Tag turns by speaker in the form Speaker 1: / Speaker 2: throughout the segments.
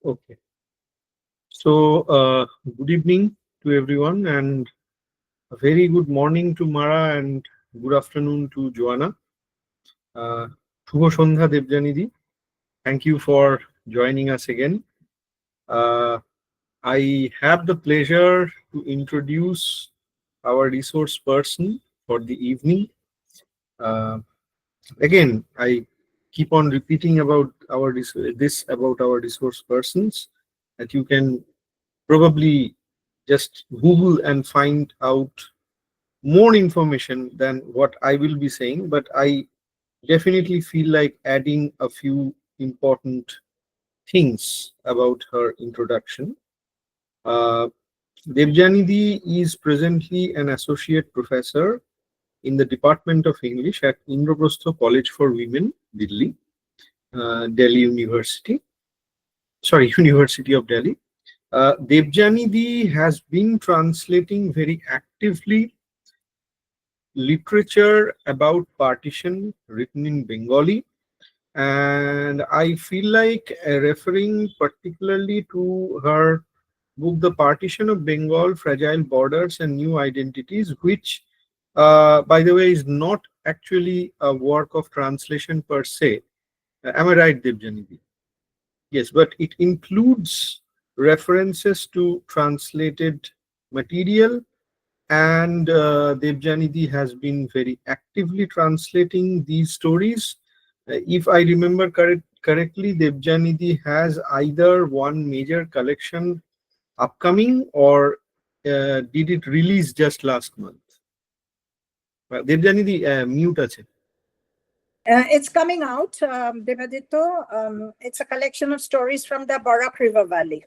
Speaker 1: Okay. So, good evening to everyone, and a very good morning to Mara, and good afternoon to Joanna. Shubho Sandhya Debjani di. Thank you for joining us again. Uh, I have the pleasure to introduce our resource person for the evening. Uh, Again, I keep on repeating about about our resource persons, that you can probably just Google and find out more information than what I will be saying, but I definitely feel like adding a few important things about her introduction. Uh, Debjani di is presently an associate professor in the Department of English at Indraprastha College for Women, Delhi, Delhi University. Sorry, University of Delhi. Debjani di has been translating very actively literature about partition written in Bengali, and I feel like referring particularly to her book, The Partition of Bengal, Fragile Borders and New Identities, which, by the way, is not actually a work of translation per se. Am I right, Debjani? Yes, but it includes references to translated material, and Debjani has been very actively translating these stories. If I remember correctly, Debjani has either one major collection upcoming, or did it release just last month? Debjani mute আছে.
Speaker 2: It's coming out, Devadito. It's a collection of stories from the Barak River Valley.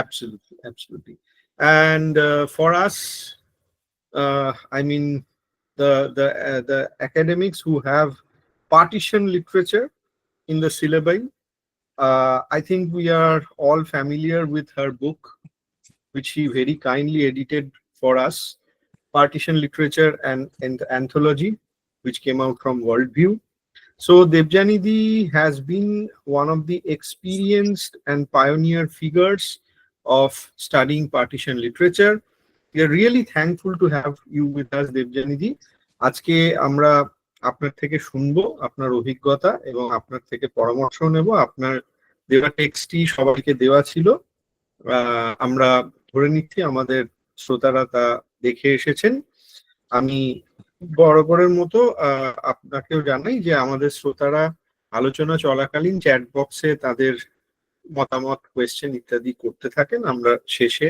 Speaker 1: Absolutely, absolutely. And for us, I mean, the academics who have partition literature in the syllabi, I think we are all familiar with her book, which she very kindly edited for us, Partition Literature and Anthology, which came out from Worldview. So Debjani has been one of the experienced and pioneer figures of studying partition literature. We are really thankful to have you with us, Debjani di. আজকে আমরা আপনার থেকে শুনবো আপনার অভিজ্ঞতা এবং আপনার থেকে পরামর্শ নেব। আপনার দেওয়া টেক্সটই সবাইকে দেওয়া ছিল। আমরা ধরে নিচ্ছি আমাদের শ্রোতারা তা দেখে এসেছেন। আমি বরাবরের মতো আপনাকেও জানাই যে আমাদের শ্রোতারা আলোচনা চলাকালীন চ্যাট বক্সে তাদের মতামত, কোয়েশ্চেন ইত্যাদি করতে থাকেন। আমরা শেষে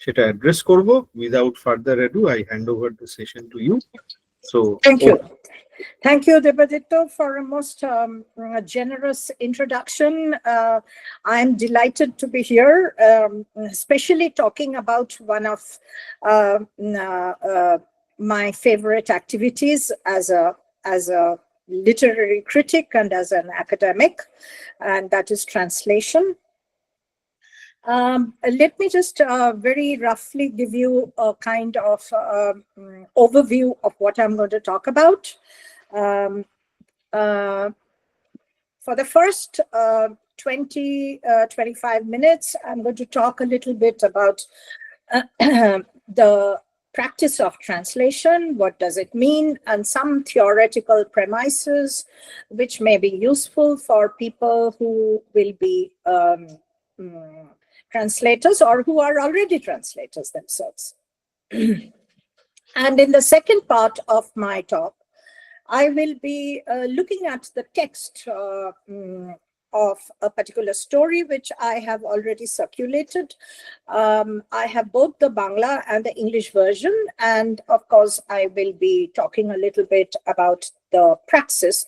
Speaker 1: সেটা অ্যাড্রেস করব। Without further ado, I hand over the session to you. So
Speaker 2: thank you. Thank you, Debadito, for a most generous introduction. I'm delighted to be here, especially talking about one of my favorite activities as a literary critic and as an academic, and that is translation. Let me just very roughly give you a kind of overview of what I'm going to talk about. For the first 25 minutes, I'm going to talk a little bit about the practice of translation, what does it mean, and some theoretical premises which may be useful for people who will be translators or who are already translators themselves. And in the second part of my talk, I will be looking at the text of a particular story which I have already circulated. I have both the Bangla and the English version, and of course I will be talking a little bit about the practice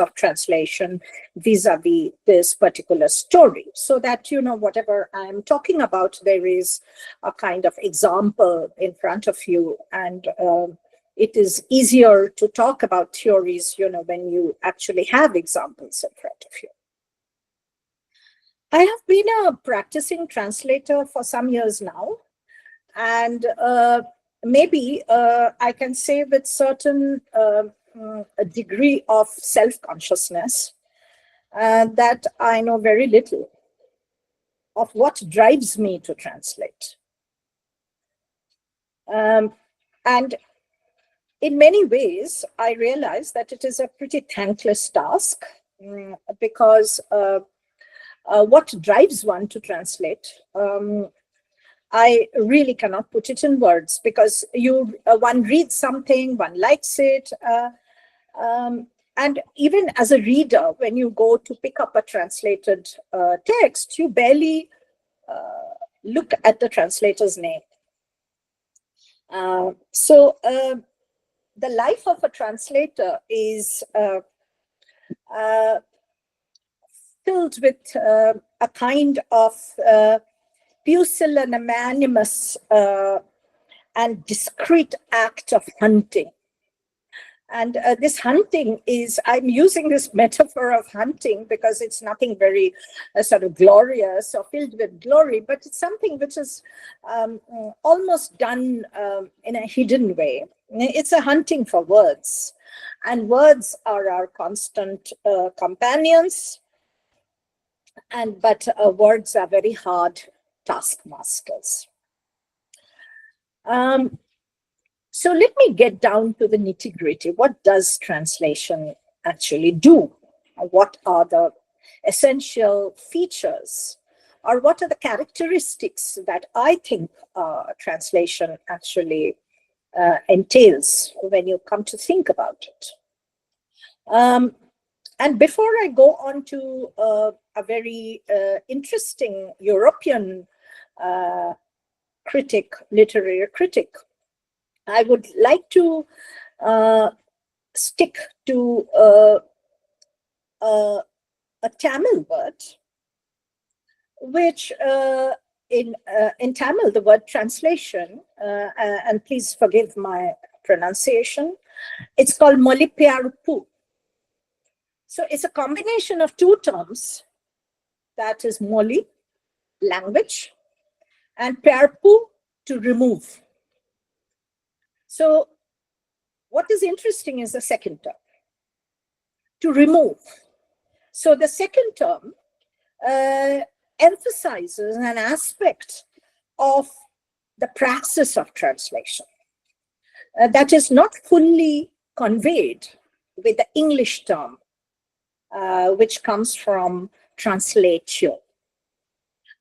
Speaker 2: of translation vis-a-vis this particular story, so that, you know, whatever I'm talking about, there is a kind of example in front of you, and it is easier to talk about theories, you know, when you actually have examples in front of you. I have been a practicing translator for some years now, and maybe I can say with certain a degree of self-consciousness that I know very little. of what drives me to translate. And in many ways, I realize that it is a pretty thankless task, because what drives one to translate, I really cannot put it in words, because one reads something, one likes it, and even as a reader, when you go to pick up a translated text, you barely look at the translator's name. So the life of a translator is filled with a kind of pusillanimous and discreet act of hunting. And this hunting is, I'm using this metaphor of hunting because it's nothing very sort of glorious or filled with glory, but it's something which is almost done in a hidden way. It's a hunting for words, and words are our constant companions. But words are very hard taskmasters. So let me get down to the nitty-gritty. What does translation actually do? What are the essential features, or what are the characteristics that I think translation actually entails when you come to think about it? And before I go on to a very interesting European literary critic, I would like to stick to a Tamil word, which in Tamil, the word translation, and please forgive my pronunciation, it's called Molipiyaruppu. So it's a combination of two terms, that is moli, language, and pyarpu, to remove. So what is interesting is the second term, to remove. So the second term emphasizes an aspect of the praxis of translation that is not fully conveyed with the English term, which comes from translatio,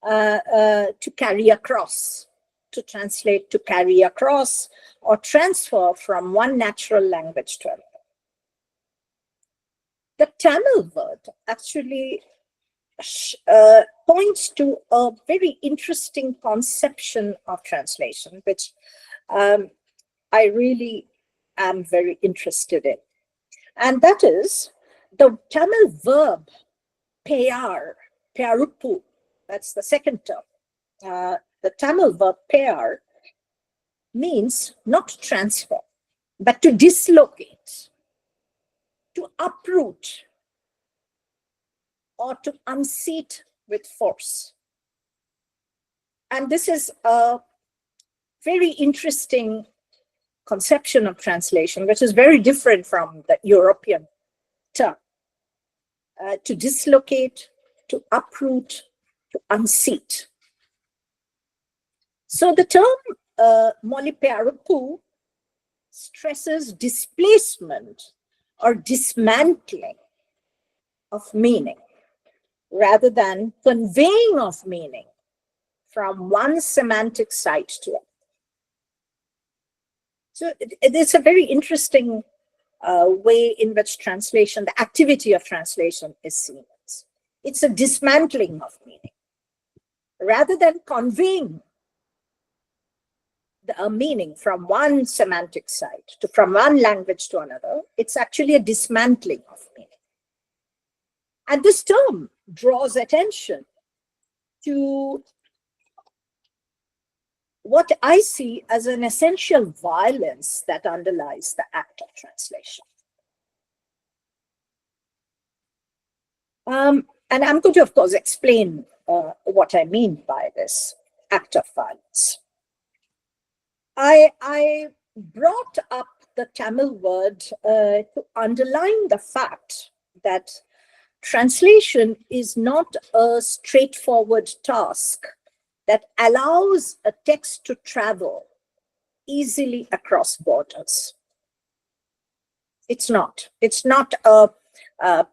Speaker 2: to carry across, to translate, to carry across, or transfer from one natural language to another. The Tamil word actually points to a very interesting conception of translation, which I really am very interested in. And that is the Tamil verb payaruppu, that's the second term. The Tamil verb payar means not transfer, but to dislocate, to uproot, or to unseat with force. And this is a very interesting conception of translation, which is very different from the European term. To dislocate, to uproot, to unseat. So the term Molipiyaruppu stresses displacement or dismantling of meaning, rather than conveying of meaning from one semantic site to another. So it's a very interesting way in which translation, the activity of translation, is seen. It's a dismantling of meaning. Rather than conveying a meaning from one semantic site, from one language to another, it's actually a dismantling of meaning. And this term draws attention to what I see as an essential violence that underlies the act of translation. And I'm going to, of course, explain what I mean by this act of violence. I brought up the Tamil word to underline the fact that translation is not a straightforward task that allows a text to travel easily across borders. It's not. It's not a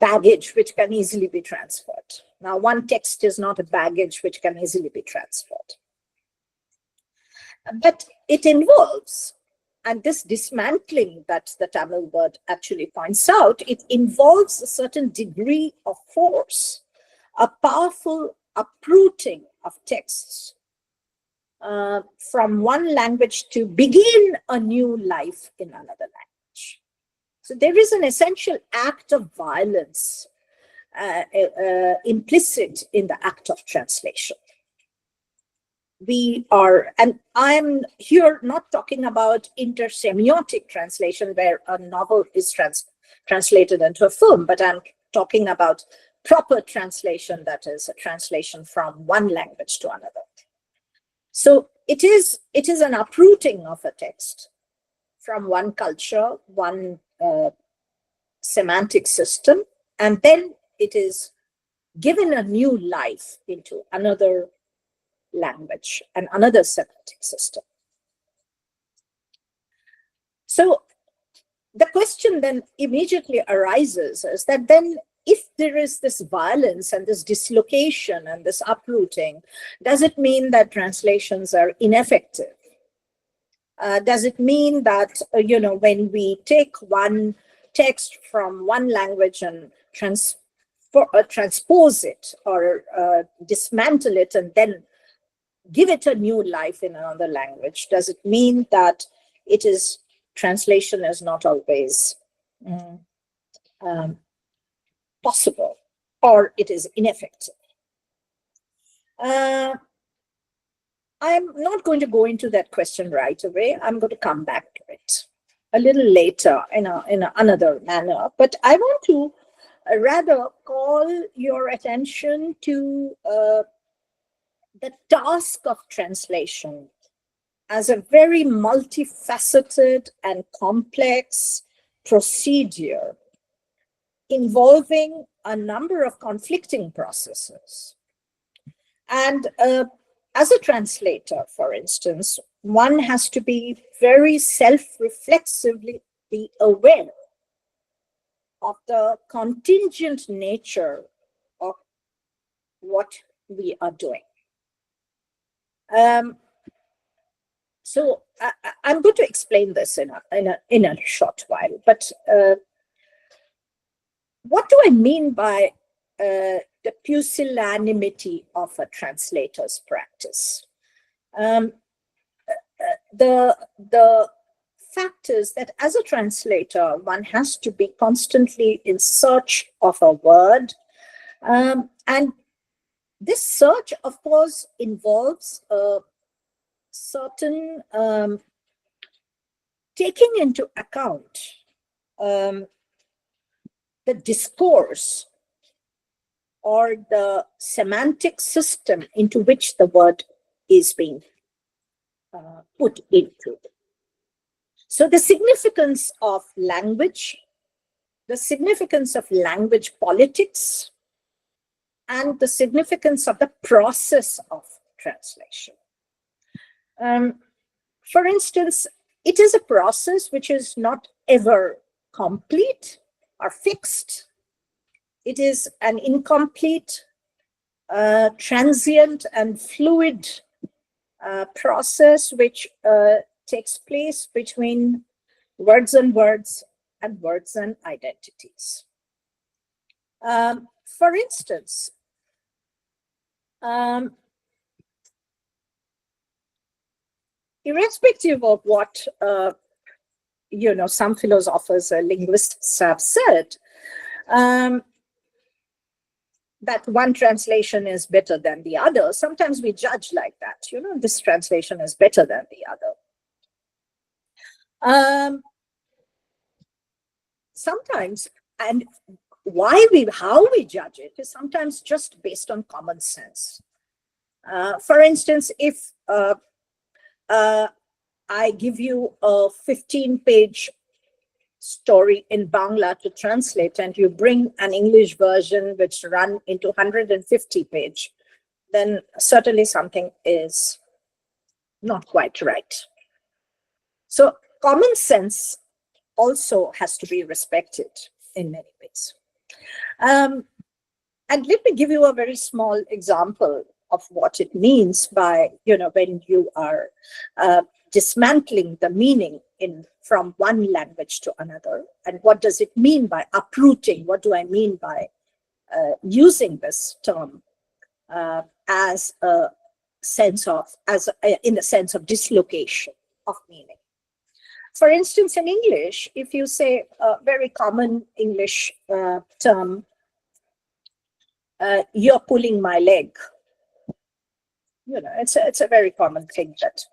Speaker 2: baggage which can easily be transferred. Now, one text is not a baggage which can easily be transferred. But it involves, and this dismantling that the Tamil word actually points out, it involves a certain degree of force, a powerful uprooting of texts from one language to begin a new life in another language. So there is an essential act of violence implicit in the act of translation. We are, and I'm here not talking about intersemiotic translation where a novel is translated into a film, but I'm talking about proper translation, that is a translation from one language to another. So it is an uprooting of a text from one culture, one semantic system, and then it is given a new life into another language and another semantic system. So the question then immediately arises is that then if there is this violence and this dislocation and this uprooting, does it mean that translations are ineffective? Does it mean that, when we take one text from one language and transpose it or dismantle it and then give it a new life in another language, does it mean that translation is not always possible, or it is ineffective? I'm not going to go into that question right away. I'm going to come back to it a little later in another manner. But I want to rather call your attention to the task of translation as a very multifaceted and complex procedure involving a number of conflicting processes. And as a translator, for instance, one has to be very self-reflexively be aware of the contingent nature of what we are doing. So I'm going to explain this in a short while. But what do I mean by the pusillanimity of a translator's practice? The fact is that as a translator, one has to be constantly in search of a word. And this search, of course, involves a certain taking into account the discourse or the semantic system into which the word is being put into. So the significance of language, the significance of language politics, and the significance of the process of translation. For instance, it is a process which is not ever complete or fixed. It is an incomplete, transient and fluid process which takes place between words and words and words and identities. For instance, irrespective of what some philosophers or linguists have said, that one translation is better than the other. Sometimes we judge like that, this translation is better than the other. Sometimes, and how we judge it is sometimes just based on common sense. For instance, if I give you a 15-page story in Bangla to translate and you bring an English version which run into 150 page, then certainly something is not quite right. So common sense also has to be respected in many ways. And let me give you a very small example of what it means by, when you are dismantling the meaning from one language to another. And what does it mean by uprooting? What do I mean by using this term as a sense of, in the sense of dislocation of meaning? For instance, in English, if you say a very common English term, you're pulling my leg. It's a very common thing that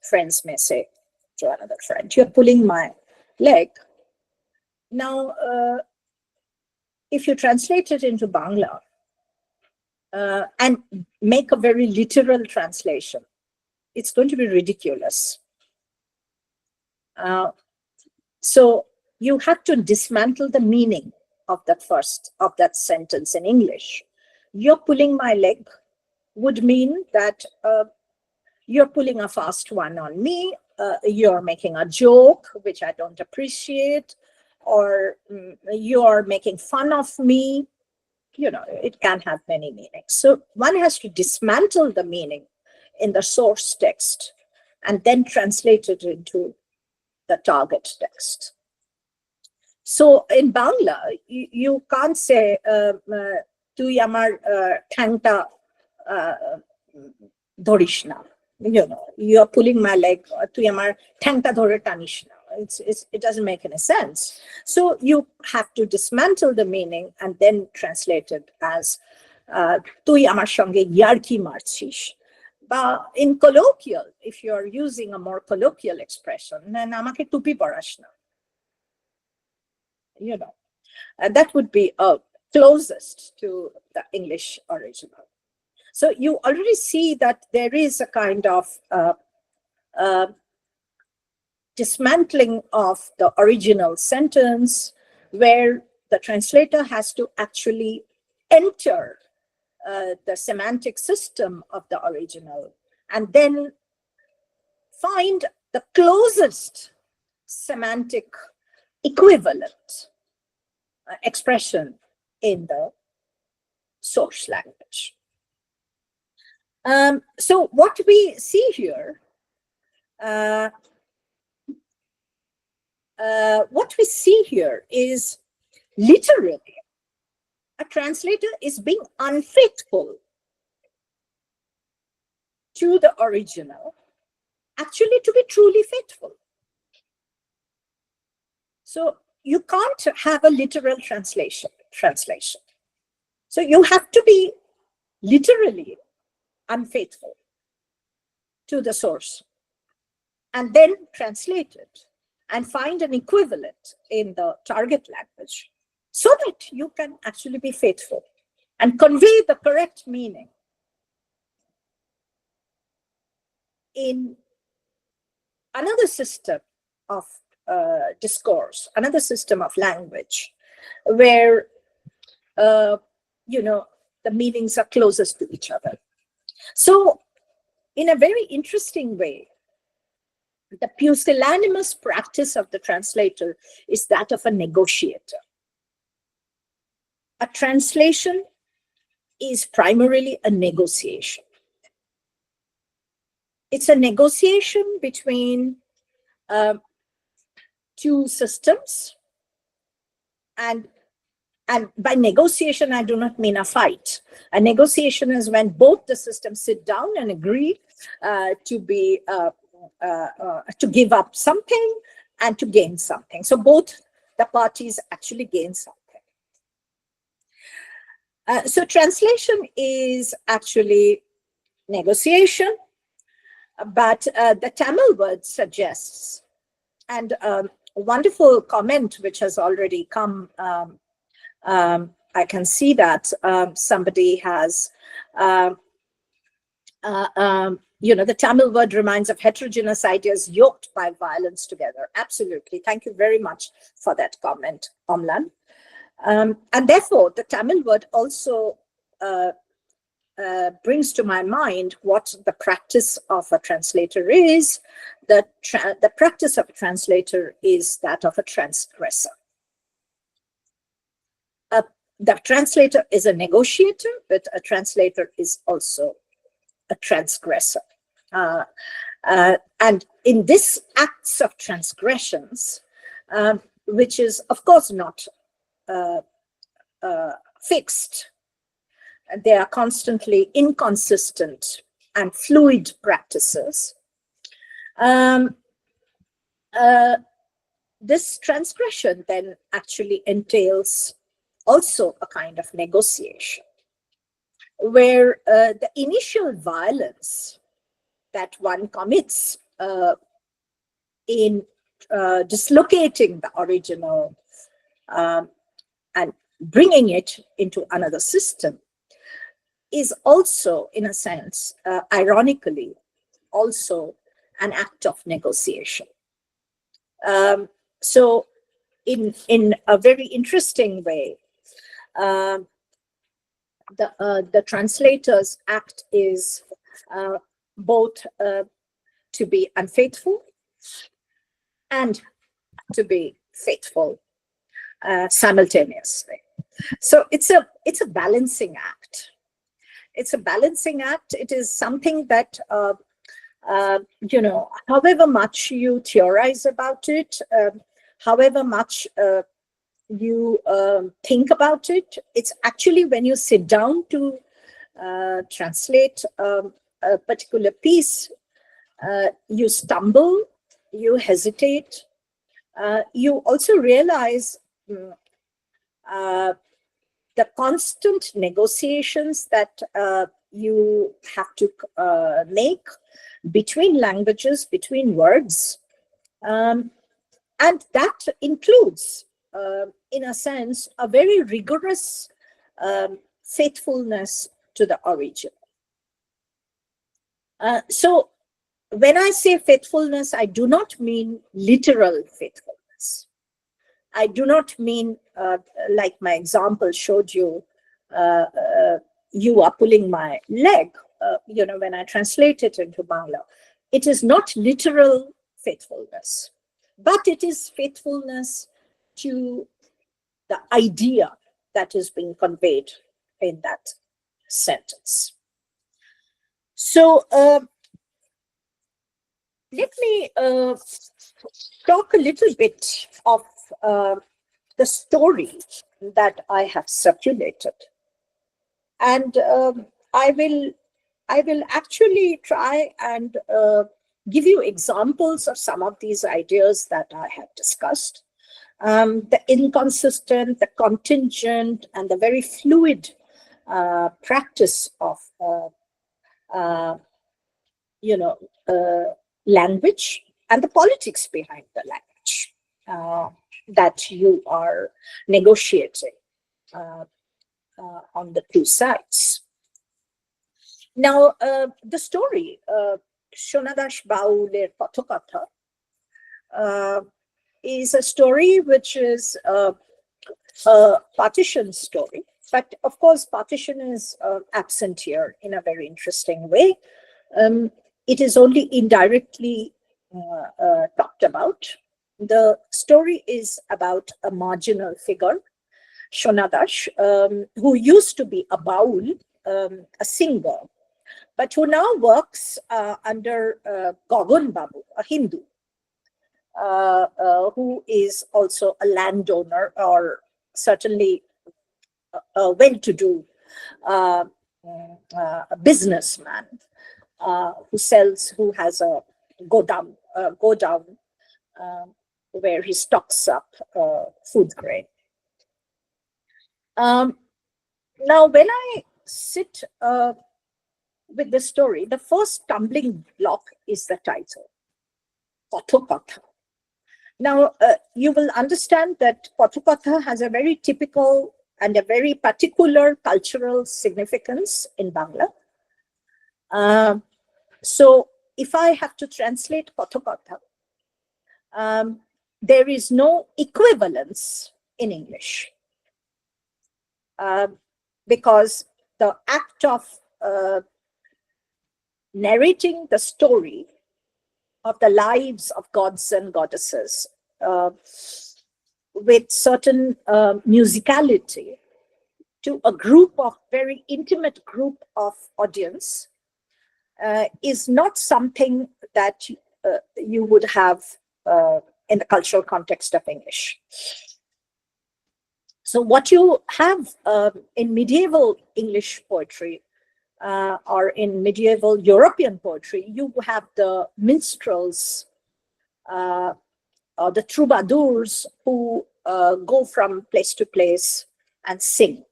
Speaker 2: friends may say to another friend, you're pulling my leg. Now, if you translate it into Bangla and make a very literal translation, it's going to be ridiculous. So you have to dismantle the meaning of that sentence in English. You're pulling my leg would mean that you're pulling a fast one on me, you're making a joke, which I don't appreciate, or you're making fun of me. It can have many meanings. So one has to dismantle the meaning in the source text and then translate it into the target text. So in Bangla, you can't say, "Tui amar thangta dhorish na." You're pulling my leg. "Tui amar thangta dhore tanish na." It doesn't make any sense. So you have to dismantle the meaning and then translate it as "Tui amar shonge yarki marchish." But in colloquial, if you're using a more colloquial expression, then amake tupi porash na. That would be closest to the English original. So you already see that there is a kind of dismantling of the original sentence where the translator has to actually enter the semantic system of the original and then find the closest semantic equivalent expression in the source language. So what we see here, is literally a translator is being unfaithful to the original, actually to be truly faithful. So you can't have a literal translation. So you have to be literally unfaithful to the source and then translate it and find an equivalent in the target language so that you can actually be faithful and convey the correct meaning in another system of discourse, another system of language, where the meanings are closest to each other. So, in a very interesting way, the pusillanimous practice of the translator is that of a negotiator. A translation is primarily a negotiation. It's a negotiation between two systems, and by negotiation, I do not mean a fight. A negotiation is when both the systems sit down and agree to give up something and to gain something. So both the parties actually gain something. So translation is actually negotiation, but the Tamil word suggests, and a wonderful comment which has already come, I can see that somebody has the Tamil word reminds of heterogeneous ideas yoked by violence together. Absolutely. Thank you very much for that comment, Omlan. And therefore, the Tamil word also brings to my mind what the practice of a translator is. The practice of a translator is that of a transgressor. The translator is a negotiator, but a translator is also a transgressor. And in this acts of transgressions, which is, of course, not fixed, they are constantly inconsistent and fluid practices. This transgression then actually entails also a kind of negotiation, where the initial violence that one commits in dislocating the original and bringing it into another system is also, in a sense, ironically, also an act of negotiation. So in a very interesting way, the translator's act is both to be unfaithful and to be faithful simultaneously. So it's a balancing act. It's a balancing act. It is something that however much you theorize about it, however much you think about it, it's actually when you sit down to translate a particular piece, you stumble, you hesitate, you also realize the constant negotiations that you have to make between languages, between words, and that includes, in a sense, a very rigorous faithfulness to the original. So when I say faithfulness, I do not mean literal faithfulness. I do not mean, like my example showed you, you are pulling my leg, when I translate it into Bangla. It is not literal faithfulness, but it is faithfulness to the idea that is being conveyed in that sentence. So let me talk a little bit of the story that I have circulated, and I will actually try and give you examples of some of these ideas that I have discussed. The inconsistent, the contingent, and the very fluid practice of language, and the politics behind the language that you are negotiating on the two sides. Now, the story, Shonadash Bauler Pathokatha, is a story which is a partition story. But of course, partition is absent here in a very interesting way. It is only indirectly talked about. The story is about a marginal figure, Shonadash, who used to be a baul, a singer, but who now works under Gagan Babu, a Hindu, who is also a landowner, or certainly a well-to-do businessman who has a go down where he stocks up food grain. Now, when I sit with the story, the first stumbling block is the title, Pathokatha. Now, you will understand that Pathokatha has a very typical and a very particular cultural significance in Bangla. So if I have to translate Kathakatha, there is no equivalence in English, because the act of narrating the story of the lives of gods and goddesses with certain musicality to a group of very intimate group of audience is not something that you would have in the cultural context of English. So what you have in medieval English poetry or in medieval European poetry, you have the minstrels or the troubadours who go from place to place and sing.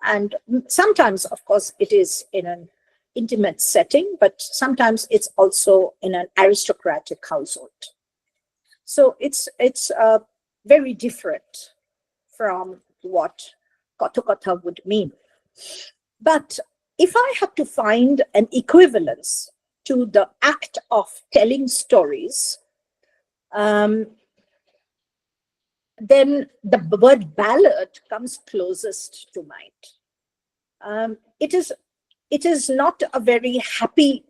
Speaker 2: And sometimes, of course, it is in an intimate setting, but sometimes it's also in an aristocratic household. So it's very different from what Kathakatha would mean. But if I have to find an equivalence to the act of telling stories, then the word ballad comes closest to mind. It is not a very happy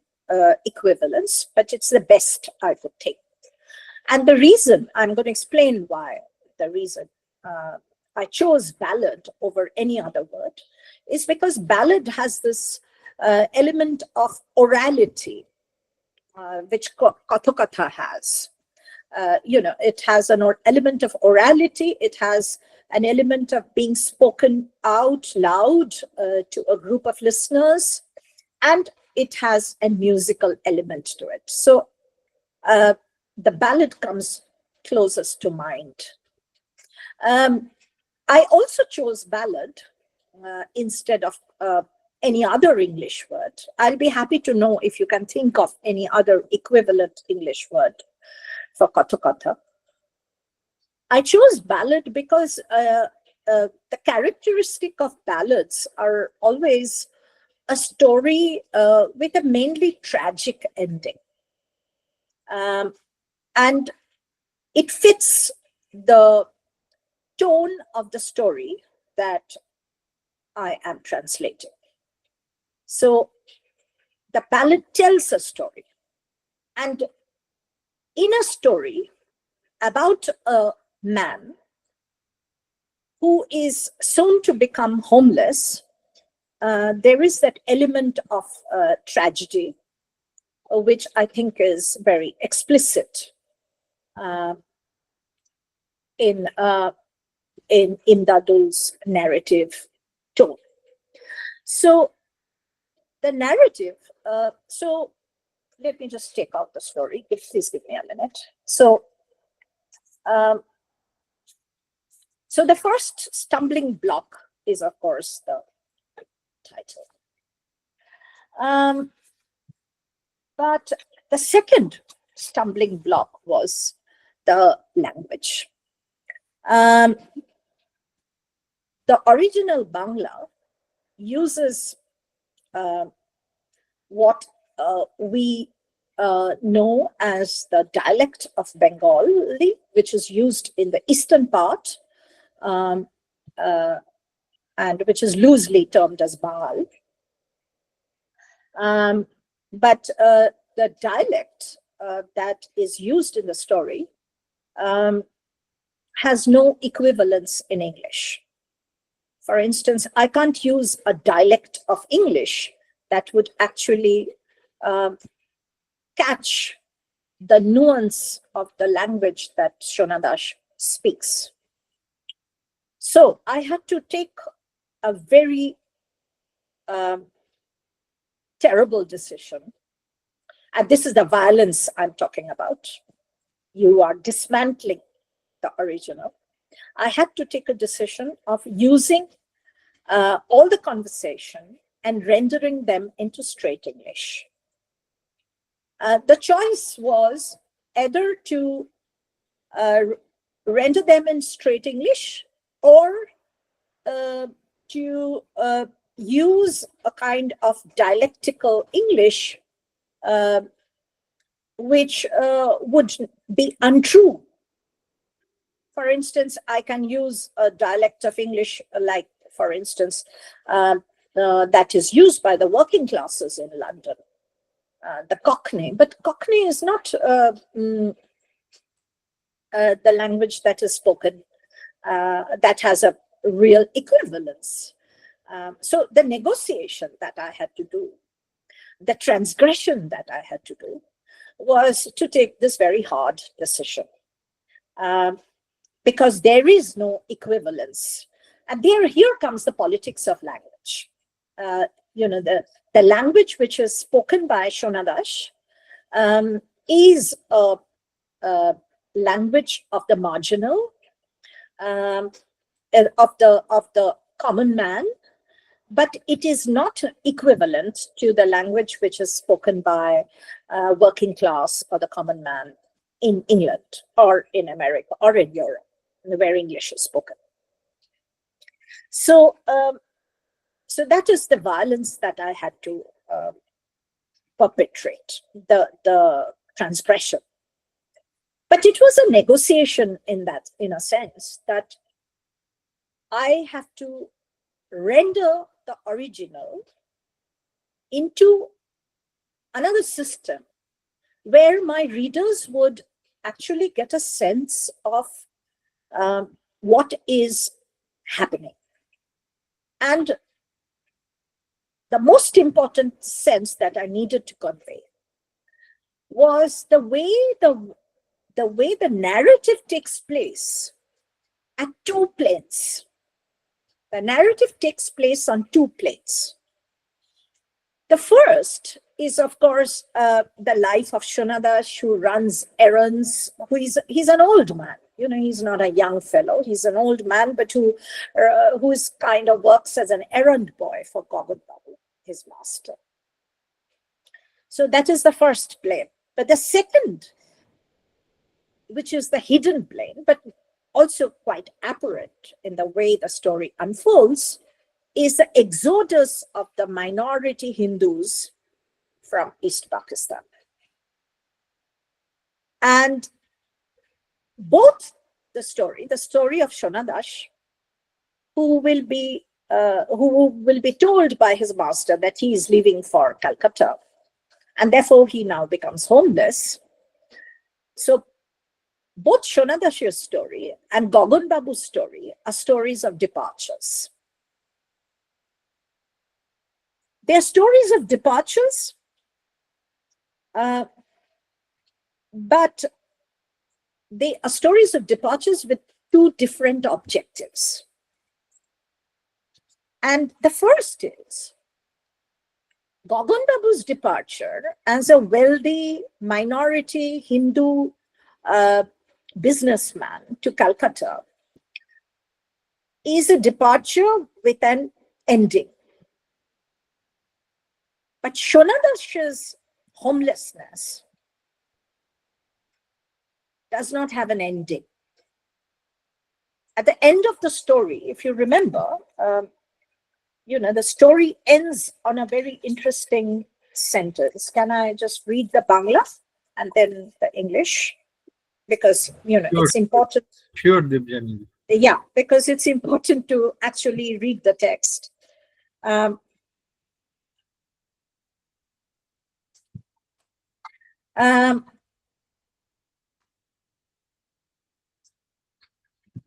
Speaker 2: equivalence, but it's the best I could take. And the reason, I'm going to explain why the reason I chose ballad over any other word is because ballad has this element of orality, which Kathakatha has. It has an element of orality. It has an element of being spoken out loud to a group of listeners, and it has a musical element to it. So the ballad comes closest to mind. I also chose ballad instead of any other English word. I'll be happy to know if you can think of any other equivalent English word for Kathakatha. I chose ballad because the characteristic of ballads are always a story with a mainly tragic ending. And it fits the tone of the story that I am translating. So the ballad tells a story. And in a story about a man who is soon to become homeless, there is that element of tragedy, which I think is very explicit in Dadul's narrative tone. So the narrative, so let me just take out the story. Please give me a minute. So the first stumbling block is, of course, the title. But the second stumbling block was the language. The original Bangla uses what we know as the dialect of Bengali, which is used in the eastern part, and which is loosely termed as Bengal. But the dialect that is used in the story has no equivalence in English. For instance, I can't use a dialect of English that would actually catch the nuance of the language that Shonadash speaks. So I had to take a very terrible decision. And this is the violence I'm talking about. You are dismantling the original. I had to take a decision of using all the conversation and rendering them into straight English. The choice was either to render them in straight English or to use a kind of dialectical English which would be untrue. For instance, I can use a dialect of English, like, for instance, that is used by the working classes in London, the Cockney. But Cockney is not the language that is spoken, that has a real equivalence. So the negotiation that I had to do, the transgression that I had to do, was to take this very hard decision. Because there is no equivalence. And here comes the politics of language. The language which is spoken by Shona Das is a language of the marginal, of the common man, but it is not equivalent to the language which is spoken by working class or the common man in England or in America or in Europe, where English is spoken. So, so that is the violence that I had to perpetrate, the transgression. But it was a negotiation in a sense, that I have to render the original into another system where my readers would actually get a sense of what is happening. And the most important sense that I needed to convey was the way the narrative takes place at two planes. The narrative takes place on two planes. The first is, of course, the life of Shona Das, who runs errands. He's an old man. He's not a young fellow. He's an old man, but who is kind of works as an errand boy for Gogan Babu, his master. So that is the first plane. But the second, which is the hidden plane, but also quite apparent in the way the story unfolds, is the exodus of the minority Hindus from East Pakistan. And both the story of Shona Das, who will be told by his master that he is leaving for Calcutta, and therefore he now becomes homeless. So both Shona Das's story and Gogan Babu's story are stories of departures. They are stories of departures, but they are stories of departures with two different objectives. And the first is Gogan Babu's departure as a wealthy minority Hindu businessman to Calcutta is a departure with an ending. But Shona Das's homelessness does not have an ending. At the end of the story, if you remember, the story ends on a very interesting sentence. Can I just read the Bangla and then the English? Because,
Speaker 1: Sure.
Speaker 2: It's important.
Speaker 1: Sure, Debjani.
Speaker 2: Yeah, because it's important to actually read the text.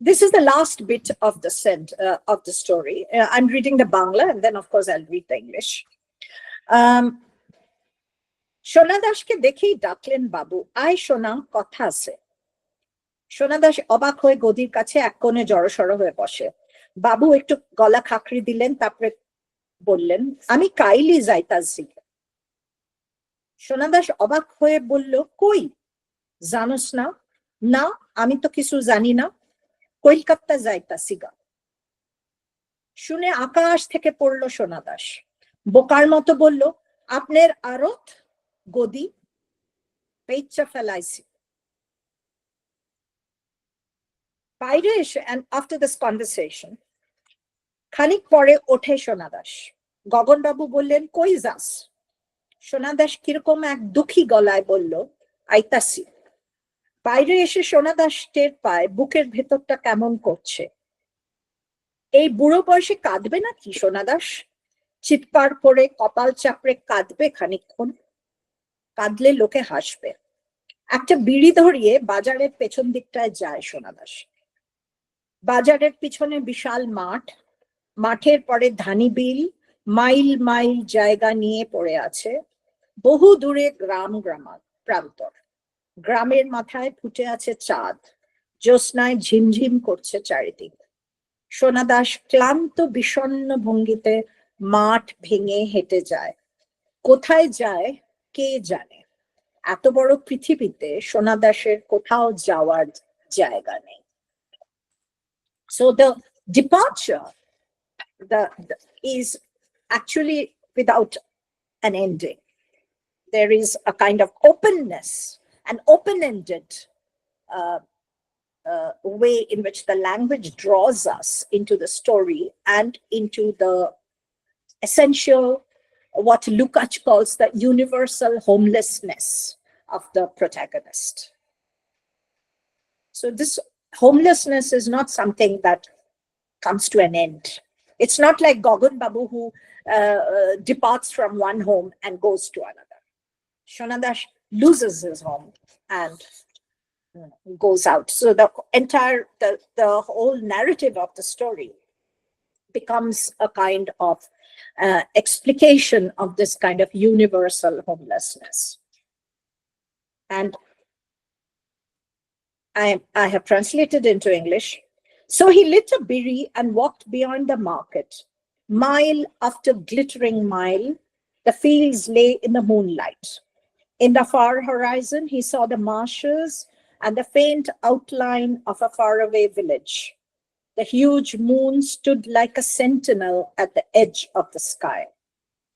Speaker 2: This is the last bit of the story. I'm reading the Bangla, and then of course I'll read the English. Shona Dashke dekhi daklen babu, ai Shona kotha ase. Shona Das অবাক হয়ে গদির কাছে এক কোণে জড়সড় হয়ে বসে। বাবু একটু গলা খাকড়ি দিলেন, তারপরে বললেন, আমি কাইলি যাইতাছি। Shona Das অবাক হয়ে বলল, কই জানোস না? না, আমি তো কিছু জানি না, কলকাতা যাইতাছি গা। শুনে আকাশ থেকে পড়লো Shona Das, বোকার মতো বলল, আপনার আরত গদি পেচ্চা ফেলাইছি। বাইরে এসে, and after this conversation, খানিক পরে ওঠে Shona Das। গগন বাবু বললেন, কই যাস? সোনা দাস কিরকম এক দুঃখী গলায় বলল, আইতাছি। বাইরে এসে সোনা দাস টের পায় বুকের ভেতরটা কেমন করছে। এই বুড়ো বয়সে কাঁদবে নাকি সোনা দাস? চিৎকার করে কপাল চাপড়ে কাঁদবে খানিকক্ষণ। কাঁদলে লোকে হাসবে। একটা বিড়ি ধরিয়ে বাজারের পেছন দিকটায় যায় সোনা দাস। বাজারের পিছনে বিশাল মাঠ, মাঠের পরে ধানি বিল, মাইল মাইল জায়গা নিয়ে পড়ে আছে। বহু দূরে গ্রাম প্রান্তর। গ্রামের মাথায় ফুটে আছে চাঁদ, জ্যোৎস্নায় ঝিমঝিম করছে চারিদিক। সোনা দাস ক্লান্ত বিষণ্ণ ভঙ্গিতে মাঠ ভেঙে হেঁটে যায়। কোথায় যায় কে জানে। এত বড় পৃথিবীতে সোনা দাসের কোথাও যাওয়ার জায়গা নেই। So the departure is actually without an ending. There is a kind of openness, an open-ended way in which the language draws us into the story and into the essential, what Lukács calls the universal homelessness of the protagonist. So this homelessness is not something that comes to an end. It's not like Gagan Babu who departs from one home and goes to another. Shona Das loses his home and goes out. So the whole narrative of the story becomes a kind of explication of this kind of universal homelessness. And I have translated into English. So he lit a biri and walked beyond the market. Mile after glittering mile, the fields lay in the moonlight. In the far horizon, he saw the marshes and the faint outline of a faraway village. The huge moon stood like a sentinel at the edge of the sky.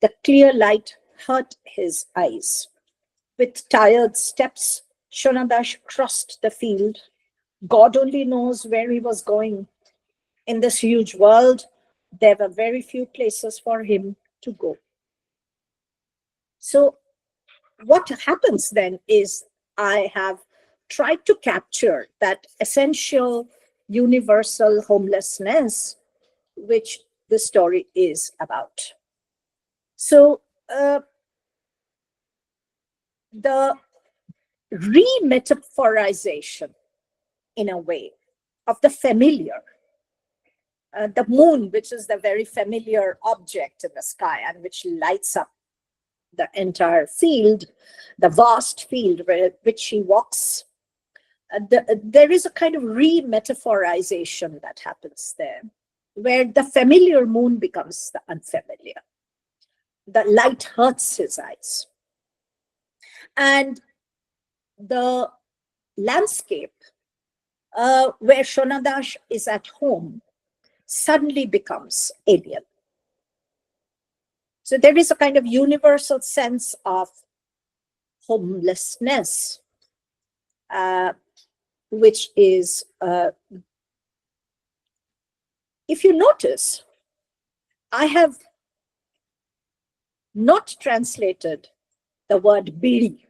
Speaker 2: The clear light hurt his eyes. With tired steps, Shona Das crossed the field. God only knows where he was going. In this huge world, there were very few places for him to go. So what happens then is I have tried to capture that essential universal homelessness which the story is about. So the re-metaphorization, in a way, of the familiar, the moon, which is the very familiar object in the sky and which lights up the entire field, the vast field which he walks. There is a kind of re-metaphorization that happens there, where the familiar moon becomes the unfamiliar. The light hurts his eyes. And the landscape where Shona Das is at home suddenly becomes alien. So there is a kind of universal sense of homelessness, which is, if you notice, I have not translated the word biri.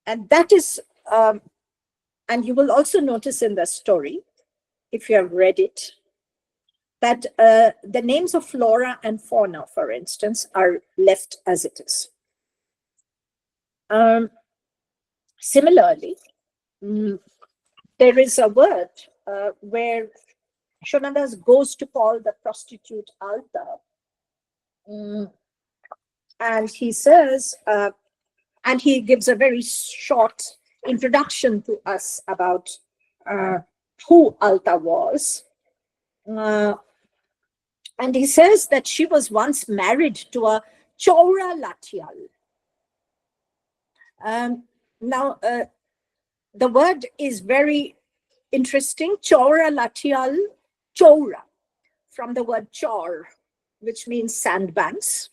Speaker 2: And that is, and you will also notice in the story, if you have read it, that the names of flora and fauna, for instance, are left as it is. Similarly, there is a word where Shona Das goes to call the prostitute Alta, and he says, and he gives a very short introduction to us about who Alta was. And he says that she was once married to a Chaura Latial. Now, the word is very interesting. Chaura Latial, Chaura, from the word chaur, which means sandbanks.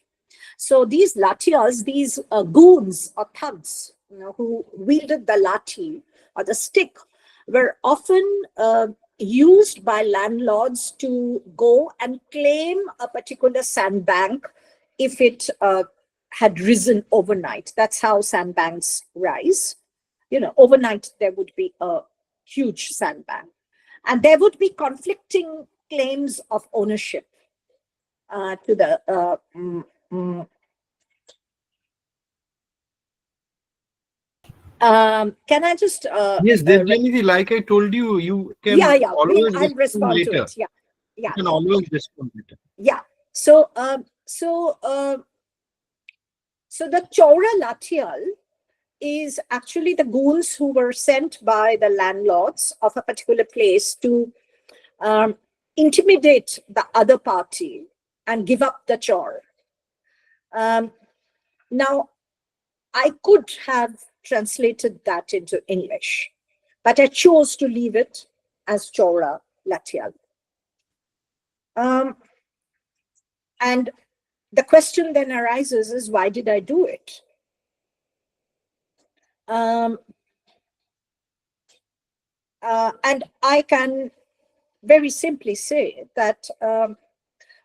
Speaker 2: So these latias, these goons or thugs, who wielded the lati or the stick, were often used by landlords to go and claim a particular sandbank if it had risen overnight. That's how sandbanks rise. Overnight there would be a huge sandbank, and there would be conflicting claims of ownership to the can I just
Speaker 1: Yes, Debjani, like I told you, you can
Speaker 2: yeah,
Speaker 1: always
Speaker 2: I'll respond
Speaker 1: later.
Speaker 2: to it. Yeah.
Speaker 1: You can always respond later.
Speaker 2: Yeah. So the Chaura Lathial is actually the goons who were sent by the landlords of a particular place to intimidate the other party and give up the chore. Now, I could have translated that into English, but I chose to leave it as Chaura Lathial. And the question then arises is, why did I do it? And I can very simply say that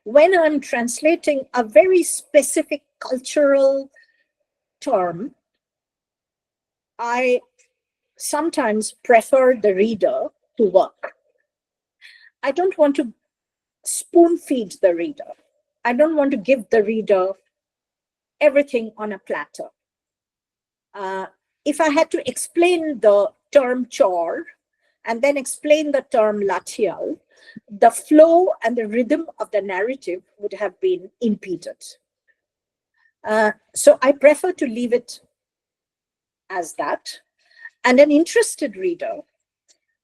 Speaker 2: when I'm translating a very specific cultural term, I sometimes prefer the reader to work. I don't want to spoon feed the reader. I don't want to give the reader everything on a platter. If I had to explain the term chore and then explain the term lathial, the flow and the rhythm of the narrative would have been impeded. So I prefer to leave it as that. And an interested reader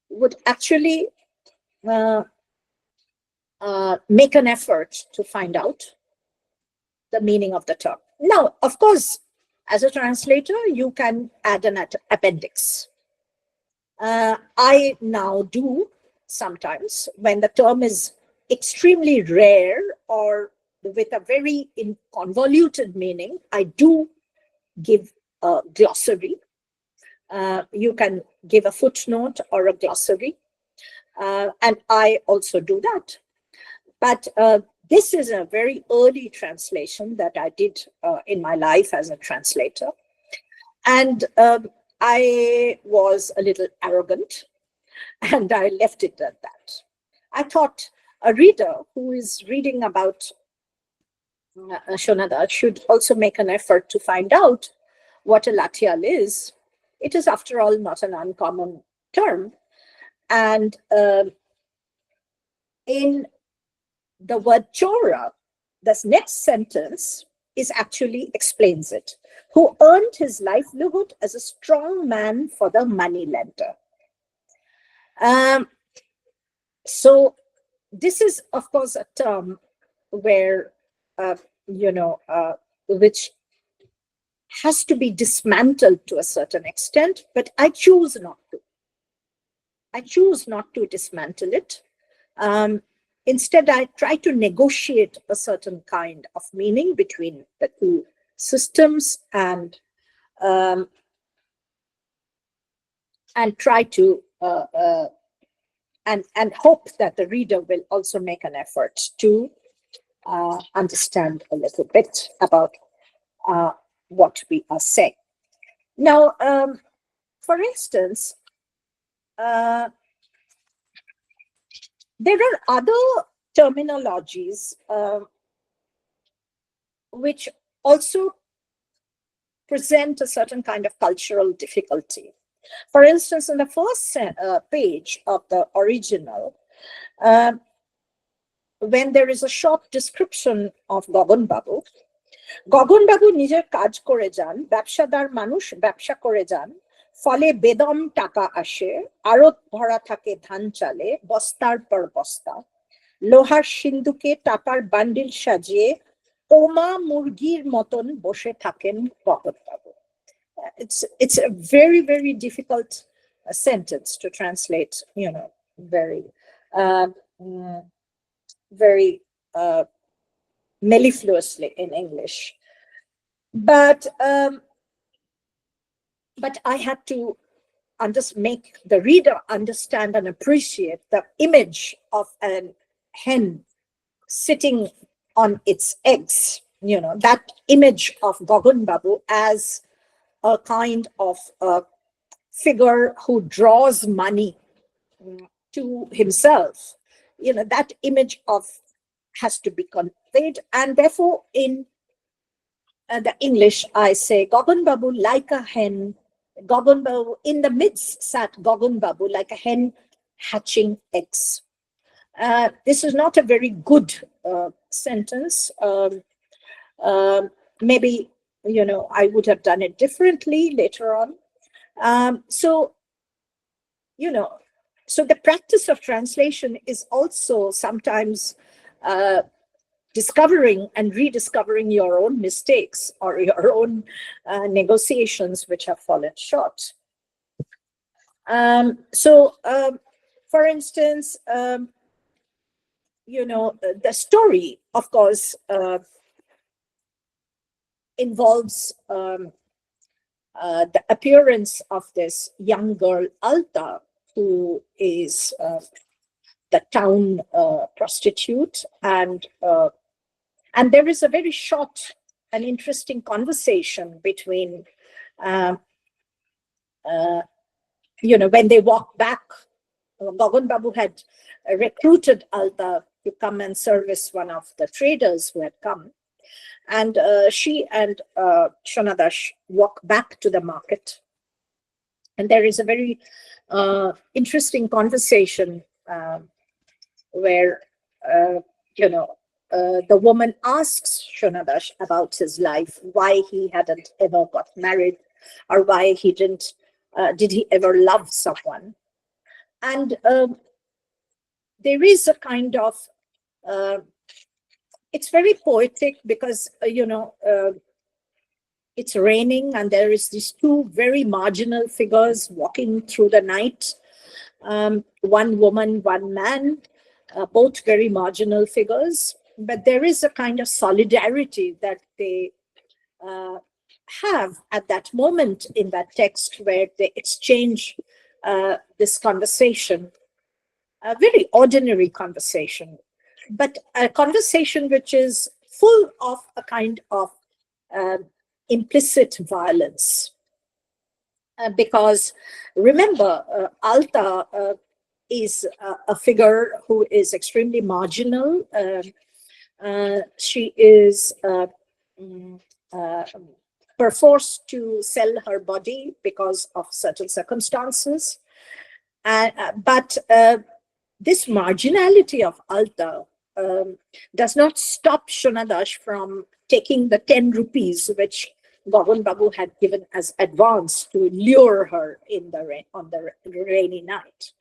Speaker 2: would actually make an effort to find out the meaning of the term. Now, of course, as a translator, you can add an appendix. I now do sometimes when the term is extremely rare or with a very convoluted meaning, I do give a glossary. You can give a footnote or a glossary, and I also do that. But this is a very early translation that I did in my life as a translator. And I was a little arrogant, and I left it at that. I thought a reader who is reading about Shonada should also make an effort to find out what a lathial is. It is, after all, not an uncommon term. And in the word chora, this next sentence is actually explains it. Who earned his livelihood as a strong man for the moneylender. So this is, of course, a term where, which has to be dismantled to a certain extent, but I choose not to. I choose not to dismantle it. Instead, I try to negotiate a certain kind of meaning between the two systems and try to and hope that the reader will also make an effort to understand a little bit about what we are saying. Now, for instance, there are other terminologies which also present a certain kind of cultural difficulty. For instance, in the first page of the original, when there is a short description of Gagan Babu নিজের কাজ করে যান, ব্যবসাদার মানুষ ব্যবসা করে যান, ফলে বেদম টাকা আসে, আড়ত ভরা থাকে ধান চালে, বস্তার পর বস্তা, লোহার সিন্ধুকে টাকার বান্ডিল সাজিয়ে ওমা মুরগির মতন বসে থাকেন গগন বাবু. It's a very, very difficult sentence to translate, very mellifluously in English. But I had to make the reader understand and appreciate the image of a hen sitting on its eggs, that image of Gagan Babu as a kind of figure who draws money to himself, that image of has to be conveyed. And therefore, in the English, I say, Gagan Babu like a hen, Gagan Babu, in the midst sat Gagan Babu like a hen hatching eggs. This is not a very good sentence. Maybe, I would have done it differently later on. So the practice of translation is also sometimes discovering and rediscovering your own mistakes or your own negotiations which have fallen short. For instance, the story, of course, involves the appearance of this young girl, Alta, who is the town prostitute, and there is a very short and interesting conversation between, when they walk back. Gagan Babu had recruited Alta to come and service one of the traders who had come, and she and Shonadash walk back to the market, and there is a very interesting conversation where the woman asks Shonadash about his life, why he hadn't ever got married, or why he did he ever love someone. And there is a kind of, it's very poetic because, it's raining and there is these two very marginal figures walking through the night. One woman, one man, both very marginal figures, but there is a kind of solidarity that they have at that moment in that text where they exchange this conversation, a very ordinary conversation, but a conversation which is full of a kind of implicit violence. Because remember, Alta is a figure who is extremely marginal. She is perforced to sell her body because of certain circumstances. But this marginality of Alta does not stop Shonadash from taking the 10 rupees which Gagan Babu had given as advance to lure her in the rain, on the rainy night.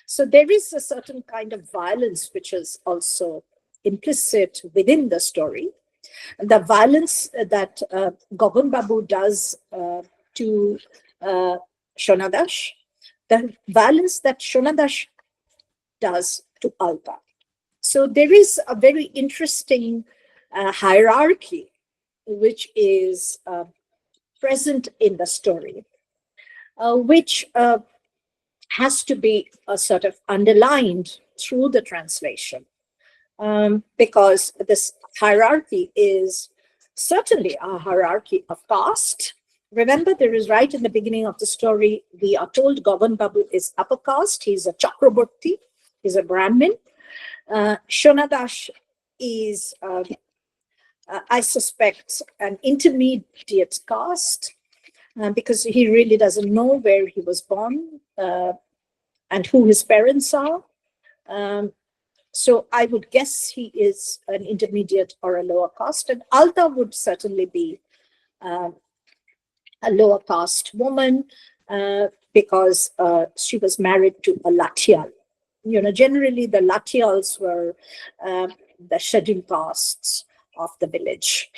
Speaker 2: So there is a certain kind of violence which is also implicit within the story. The violence that Gagan Babu does to Shonadash, the violence that Shonadash does to Alta. So there is a very interesting hierarchy which is present in the story, which has to be sort of underlined through the translation, because this hierarchy is certainly a hierarchy of caste. Remember, there is right in the beginning of the story, we are told Gagan Babu is upper caste, he's a Chakraborty, he's a Brahmin. Shonadash is, I suspect, an intermediate caste, because he really doesn't know where he was born and who his parents are. So I would guess he is an intermediate or a lower caste, and Alta would certainly be a lower caste woman because she was married to a Lathial. Generally the Lathials were the scheduled castes of the village.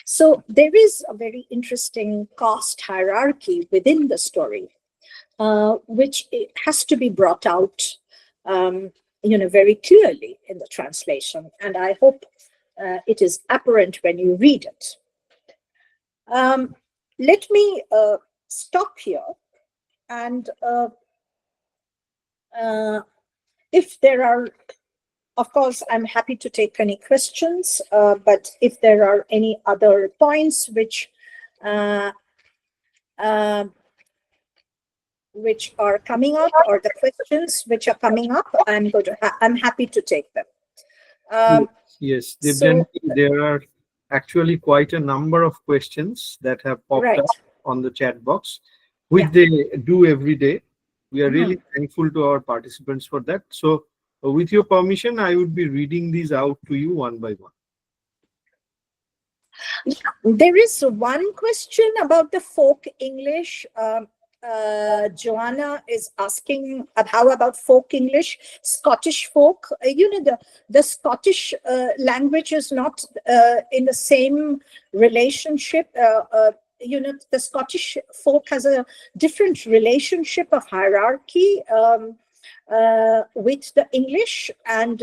Speaker 2: So there is a very interesting caste hierarchy within the story, which it has to be brought out, very clearly in the translation. And I hope it is apparent when you read it. Let me stop here and if there are, of course, I'm happy to take any questions, but if there are any other points uh, which are coming up, or the questions which are coming up, I'm happy to take them.
Speaker 1: Yes,
Speaker 2: So,
Speaker 1: there are actually quite a number of questions that have popped
Speaker 2: right.
Speaker 1: up on the chat box, which
Speaker 2: Yeah.
Speaker 1: they do every day. We are really
Speaker 2: Mhm.
Speaker 1: thankful to our participants for that. So, with your permission, I would be reading these out to you one by one.
Speaker 2: There is one question about the folk English. Joanna is asking how about folk English, Scottish folk. The Scottish language is not in the same relationship. The Scottish folk has a different relationship of hierarchy. With the English, and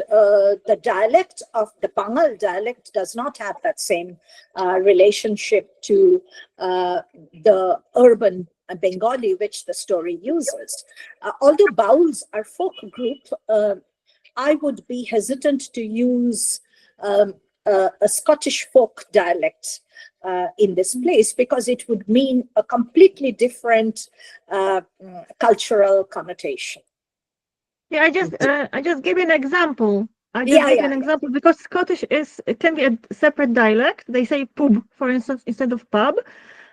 Speaker 2: the dialect of the Bengal dialect does not have that same relationship to the urban Bengali, which the story uses. Although Bauls are folk group, I would be hesitant to use a Scottish folk dialect in this place, because it would mean a completely different cultural connotation.
Speaker 3: Yeah, I just gave you an example. Because Scottish it can be a separate dialect. They say pub, for instance, instead of pub,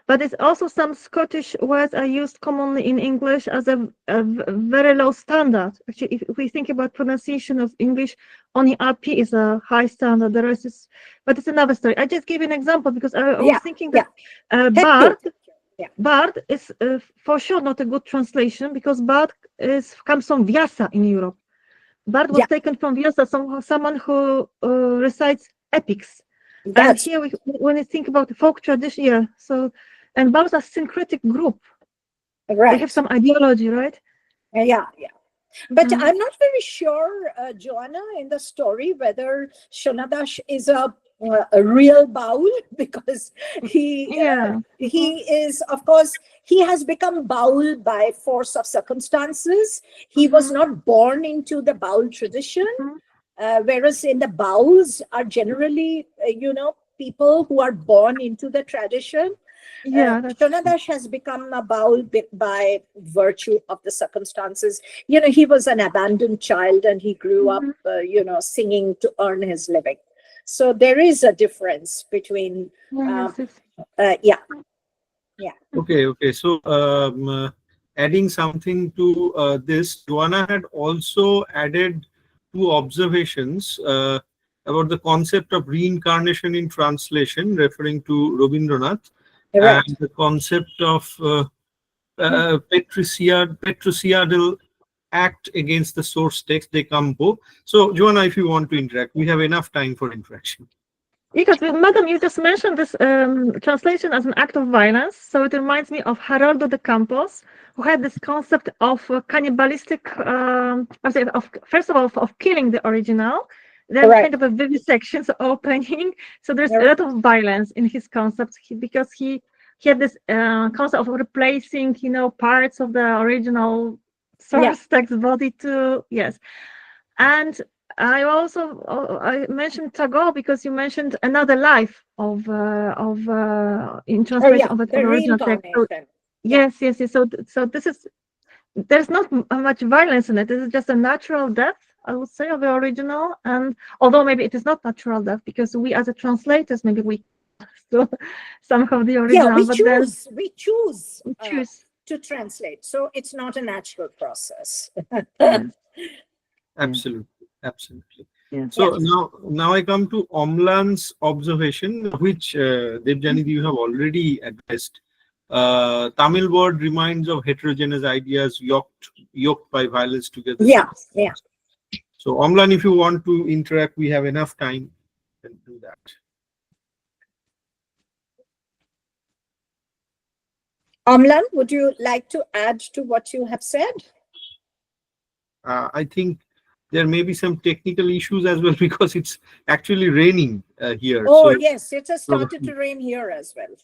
Speaker 3: but it's also some Scottish words are used commonly in English as a very low standard. Actually, if we think about pronunciation of English, only RP is a high standard. The rest is, but it's another story. I just gave you an example because I was thinking that Bard is for sure not a good translation, because Bard comes from Vyasa in Europe. Bard was taken from Vyasa, someone who recites epics. And here, when we think about the folk tradition, and Bards are syncretic group.
Speaker 2: Right.
Speaker 3: They have some ideology, right?
Speaker 2: Yeah. But I'm not very sure, Joanna, in the story whether Shonadash is a real Baul, because he is, of course, he has become Baul by force of circumstances. He was not born into the Baul tradition, whereas in the Bauls are generally, people who are born into the tradition. Shonadash has become a Baul by virtue of the circumstances. He was an abandoned child, and he grew up, singing to earn his living. So there is a difference between,
Speaker 1: Okay. So, adding something to this, Joanna had also added two observations about the concept of reincarnation in translation, referring to Rabindranath, and the concept of patriciadal act against the source text, de campo. So, Joanna, if you want to interact, we have enough time for interaction.
Speaker 3: Because, Madam, you just mentioned this translation as an act of violence. So it reminds me of Geraldo de Campos, who had this concept of cannibalistic, first of all, of killing the original, then kind of a vivisection, so opening. So there's a lot of violence in his concepts, because he had this concept of replacing, parts of the original source text body to, And I mentioned Tagore because you mentioned another life of in translation of the original text. So, yes. So this is, there's not much violence in it. This is just a natural death, I would say, of the original. And although maybe it is not natural death, because we as a translators, maybe we so somehow the original.
Speaker 2: We choose to translate. So it's not a natural process.
Speaker 1: Absolutely. So now I come to Omlan's observation, which Debjani, you have already addressed. Tamil word reminds of heterogeneous ideas yoked by violence together. So Omlan, if you want to interact, we have enough time to do that.
Speaker 2: Omlan, would you like to add to what you have said?
Speaker 1: I think there may be some technical issues as well, because it's actually raining here.
Speaker 2: Oh, yes, it has started to rain here as well.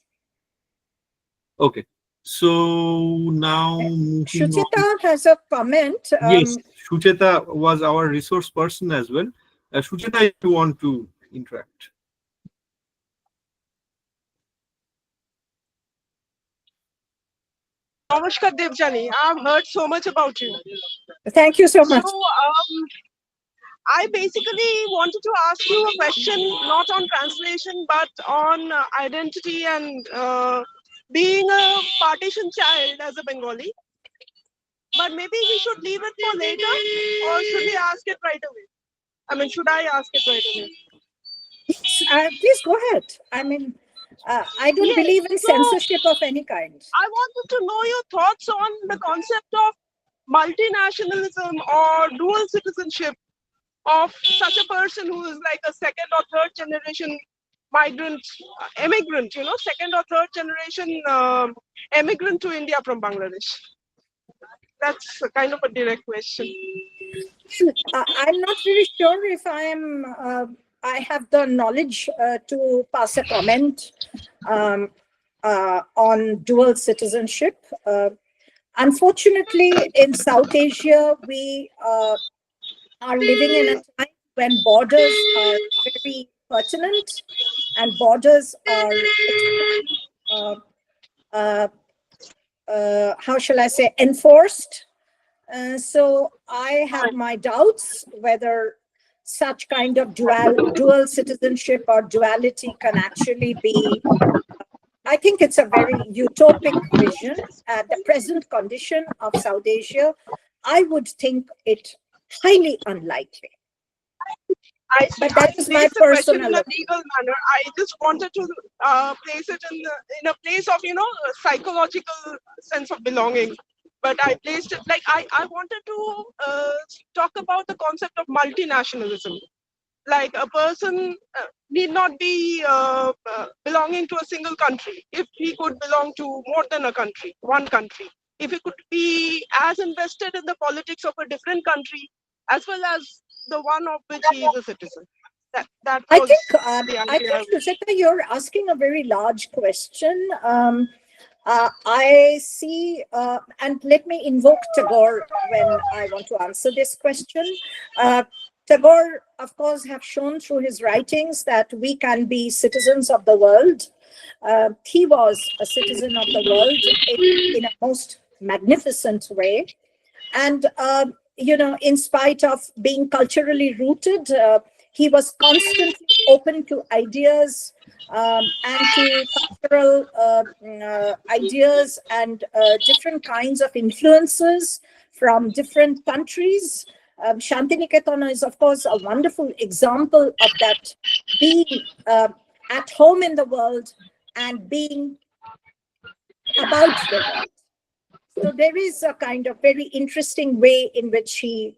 Speaker 1: Okay. So now moving on.
Speaker 2: Shuchita has a comment.
Speaker 1: Yes, Shucheta was our resource person as well. Shucheta, if you want to interact.
Speaker 4: Namaskar Debjani, I've heard so much about you.
Speaker 2: Thank you so much.
Speaker 4: So I basically wanted to ask you a question, not on translation, but on identity and being a partition child as a Bengali. But maybe we should leave it for later, or should we ask it right away? I mean, should I ask it right away?
Speaker 2: Please go ahead. I mean, I don't
Speaker 4: Yes,
Speaker 2: believe in
Speaker 4: so-
Speaker 2: censorship of any kind.
Speaker 4: I wanted to know your thoughts on the concept of multinationalism or dual citizenship of such a person who is like a second or third generation migrant, immigrant, second or third generation immigrant to India from Bangladesh. That's a kind of a direct question.
Speaker 2: I'm not very sure if I have the knowledge to pass a comment on dual citizenship. Unfortunately, in South Asia, we are living in a time when borders are very pertinent and borders are, how shall I say, enforced. So I have my doubts whether such kind of dual citizenship or duality can actually be. I think it's a very utopic vision. At the present condition of South Asia, I would think it highly unlikely.
Speaker 4: I see.
Speaker 2: But that is my
Speaker 4: placed the question
Speaker 2: personal
Speaker 4: in a
Speaker 2: opinion.
Speaker 4: legal manner. I just wanted to place it in a place of a psychological sense of belonging. But I placed it like I wanted to talk about the concept of multinationalism. Like a person need not be belonging to a single country. If he could belong to more than a country, one country. If he could be as invested in the politics of a different country as well as the one of which he is a citizen. That
Speaker 2: I
Speaker 4: was
Speaker 2: think,
Speaker 4: the idea.
Speaker 2: Suchita, you're asking a very large question. I see, and let me invoke Tagore when I want to answer this question. Tagore, of course, have shown through his writings that we can be citizens of the world. He was a citizen of the world in a most magnificent way. And, in spite of being culturally rooted, he was constantly open to ideas and to cultural ideas and different kinds of influences from different countries. Shantiniketan is, of course, a wonderful example of that, being at home in the world and being about the world. So there is a kind of very interesting way in which he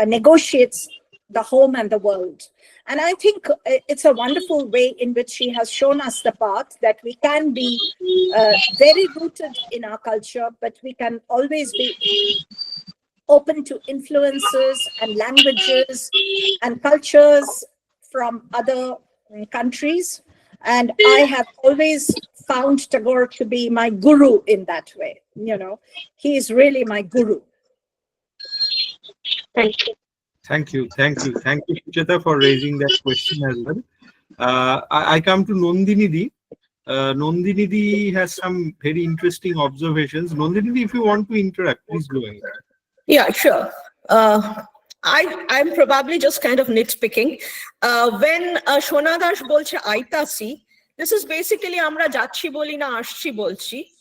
Speaker 2: negotiates the home and the world. And I think it's a wonderful way in which he has shown us the path that we can be very rooted in our culture, but we can always be open to influences and languages and cultures from other countries. And I have always found Tagore to be my guru in that way. He is really my guru.
Speaker 3: Thank you.
Speaker 1: Thank you, Sucheta, for raising that question as well. I come to Nandini Di. Nandini Di has some very interesting observations. Nandini Di, if you want to interact, please go ahead.
Speaker 5: Yeah, sure. I'm probably just kind of nitpicking. When Shona Das bolche aitasi, this is basically amra jacchi boli na ashchi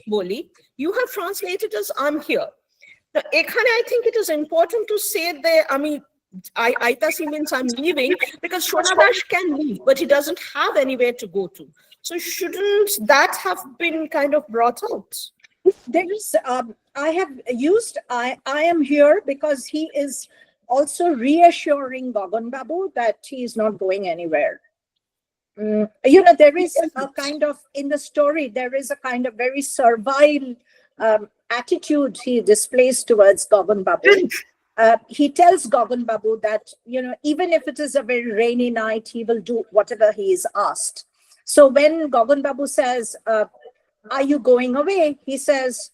Speaker 5: boli. You have translated as I'm here. Now, ekhane I think it is important to say that, aitasi means I'm leaving, because Shona Das can leave, but he doesn't have anywhere to go to. So shouldn't that have been kind of brought out?
Speaker 2: There is, I have used I am here because he is also reassuring Gagan Babu that he is not going anywhere. There is a kind of, in the story, there is a kind of very servile attitude he displays towards Gagan Babu. He tells Gagan Babu that, even if it is a very rainy night, he will do whatever he is asked. So when Gagan Babu says, are you going away? He says,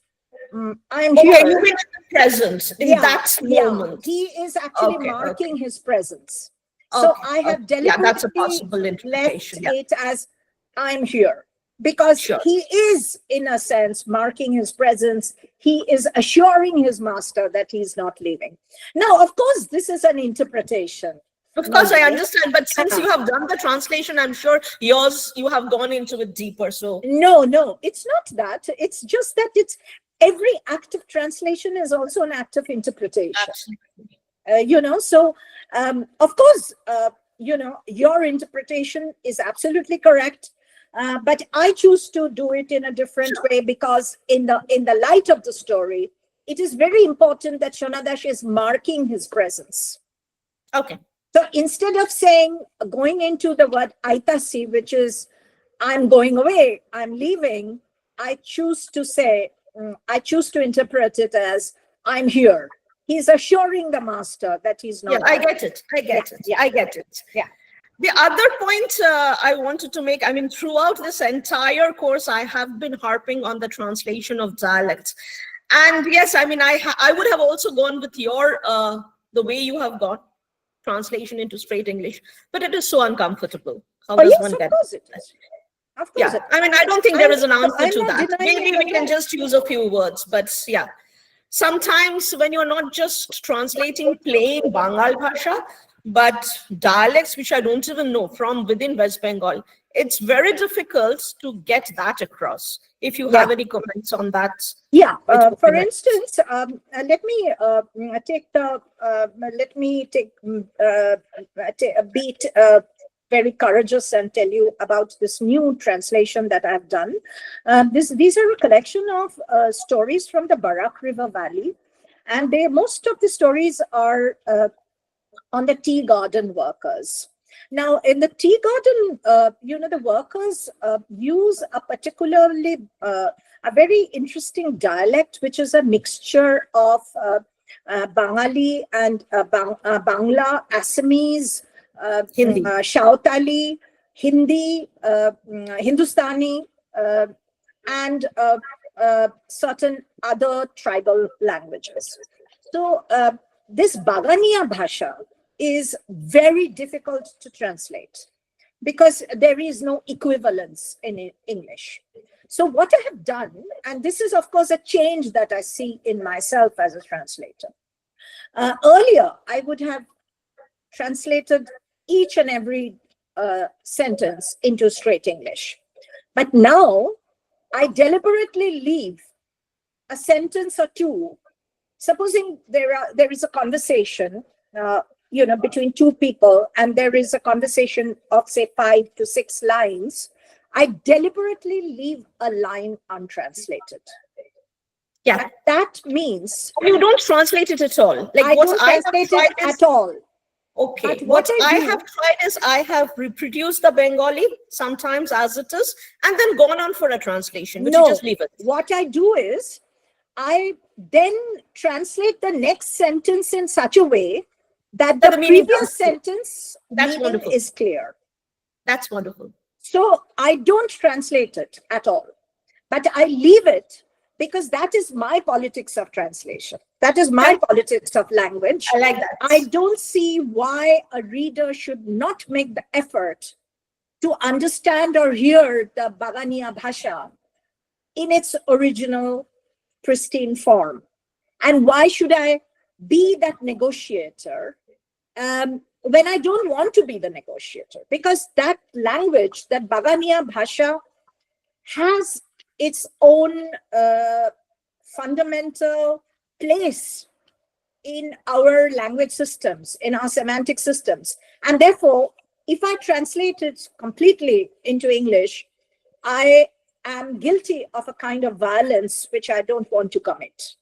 Speaker 2: I'm
Speaker 5: Okay,
Speaker 2: here.
Speaker 5: you mean in the present, in that moment.
Speaker 2: He is actually
Speaker 5: Okay,
Speaker 2: marking his presence. So
Speaker 5: Okay,
Speaker 2: I have
Speaker 5: okay. Yeah, that's a
Speaker 2: deliberately
Speaker 5: possible
Speaker 2: left
Speaker 5: interpretation. Yeah,
Speaker 2: it as I'm here, because
Speaker 5: sure.
Speaker 2: he is, in a sense, marking his presence. He is assuring his master that he's not leaving. Now, of course, this is an interpretation.
Speaker 5: Of course, I
Speaker 2: Nandini.
Speaker 5: understand, but since you have done the translation, I'm sure you have gone into it deeper. So
Speaker 2: No, it's not that. It's just that it's every act of translation is also an act of interpretation.
Speaker 5: absolutely.
Speaker 2: So of course, your interpretation is absolutely correct. But I choose to do it in a different way, because in the light of the story, it is very important that Shonadash is marking his presence.
Speaker 5: Okay.
Speaker 2: So instead of going into the word aitasi, which is I'm going away, I'm leaving, I choose to interpret it as I'm here. He's assuring the master that he's not.
Speaker 5: Yeah, I get it. I get it.
Speaker 2: Yeah.
Speaker 5: The other point I wanted to make, I mean, throughout this entire course, I have been harping on the translation of dialects. And yes, I mean, I would have also gone with the way you have gone, translation into straight English, but it is so uncomfortable. How does
Speaker 2: Yes,
Speaker 5: one
Speaker 2: of
Speaker 5: get
Speaker 2: course it is. Of course
Speaker 5: Yeah,
Speaker 2: it is.
Speaker 5: I mean, I don't think there is an answer
Speaker 2: I'm
Speaker 5: to
Speaker 2: not
Speaker 5: that.
Speaker 2: denying
Speaker 5: Maybe
Speaker 2: it
Speaker 5: we
Speaker 2: at
Speaker 5: can
Speaker 2: all.
Speaker 5: just use a few words, but yeah. Sometimes when you're not just translating plain Bengal Bhasha, but dialects which I don't even know from within West Bengal, it's very difficult to get that across. If you have any comments on that.
Speaker 2: Yeah.
Speaker 5: it would
Speaker 2: For
Speaker 5: be nice.
Speaker 2: instance, let me take a beat very courageous and tell you about this new translation that I've done. These are a collection of stories from the Barak River Valley, and most of the stories are on the tea garden workers. Now, in the tea garden, the workers use a very interesting dialect, which is a mixture of Bengali and Bangla, Assamese,
Speaker 5: Hindi.
Speaker 2: Shautali, Hindi, Hindustani, and certain other tribal languages. So this Bagania Bhasha is very difficult to translate because there is no equivalence in English. So what I have done, and this is of course a change that I see in myself as a translator. Earlier, I would have translated each and every sentence into straight English. But now I deliberately leave a sentence or two. Supposing there is a conversation, between two people, and there is a conversation of say 5 to 6 lines, I deliberately leave a line untranslated.
Speaker 5: Yeah.
Speaker 2: And that means
Speaker 5: you don't translate it at all.
Speaker 2: I don't translate it at all.
Speaker 5: Okay.
Speaker 2: But what I
Speaker 5: have tried is I have reproduced the Bengali sometimes as it is, and then gone on for a translation. But you just leave it.
Speaker 2: What I do is I then translate the next sentence in such a way that the previous sentence meaning is clear.
Speaker 5: That's wonderful.
Speaker 2: So I don't translate it at all, but I leave it because that is my politics of translation. That is my politics of language.
Speaker 5: I like that.
Speaker 2: I don't see why a reader should not make the effort to understand or hear the Bagania Bhasha in its original pristine form. And why should I be that negotiator when I don't want to be the negotiator? Because that language, that Bagania Bhasha, has its own fundamental place in our language systems, in our semantic systems. And therefore, if I translate it completely into English, I am guilty of a kind of violence which I don't want to commit.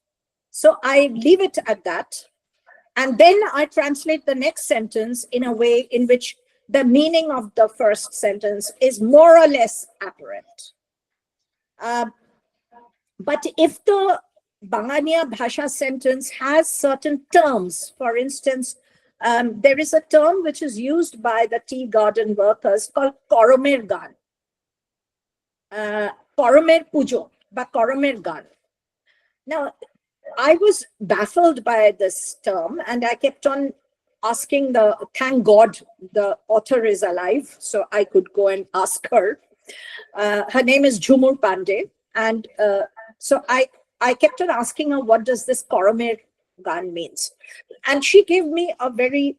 Speaker 2: So I leave it at that. And then I translate the next sentence in a way in which the meaning of the first sentence is more or less apparent. But if the Bangania Bhasha sentence has certain terms, for instance, there is a term which is used by the tea garden workers called Koromer Gan. Koromer Pujo, বা Koromer Gan. Now, I was baffled by this term, and I kept on asking thank God the author is alive, so I could go and ask her. Her name is Jhumur Pandey, and so I kept on asking her, what does this Koromer Gan means? And she gave me a very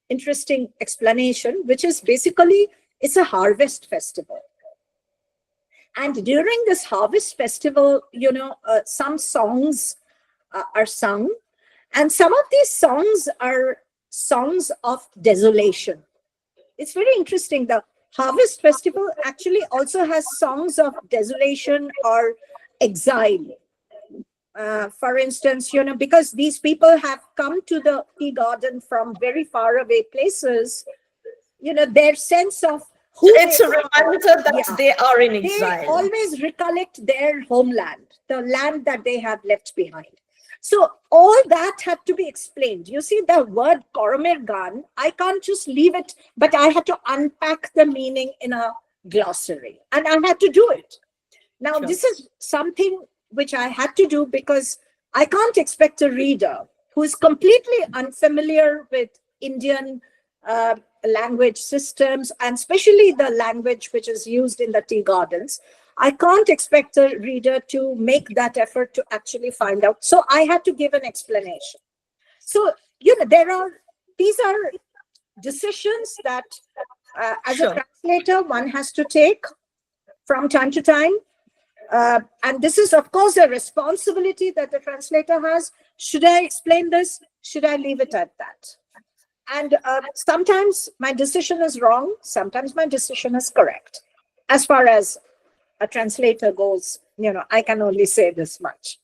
Speaker 2: interesting explanation, which is basically, it's a harvest festival. And during this harvest festival, some songs are sung, and some of these songs are songs of desolation. It's very interesting. The harvest festival actually also has songs of desolation or exile. For instance, because these people have come to the tea garden from very far away places, their sense of who
Speaker 5: it's a reminder that they are in exile.
Speaker 2: They always recollect their homeland, the land that they have left behind. So all that had to be explained. You see, the word Koromer Gan, I can't just leave it, but I had to unpack the meaning in a glossary, and I had to do it. Now, This is something which I had to do because I can't expect a reader who is completely unfamiliar with Indian language systems, and especially the language which is used in the tea gardens. I can't expect a reader to make that effort to actually find out. So I had to give an explanation. So, these are decisions that as a translator, one has to take from time to time. And this is, of course, a responsibility that the translator has. Should I explain this? Should I leave it at that? And sometimes my decision is wrong. Sometimes my decision is correct. As far as a translator goes, I can only say this much.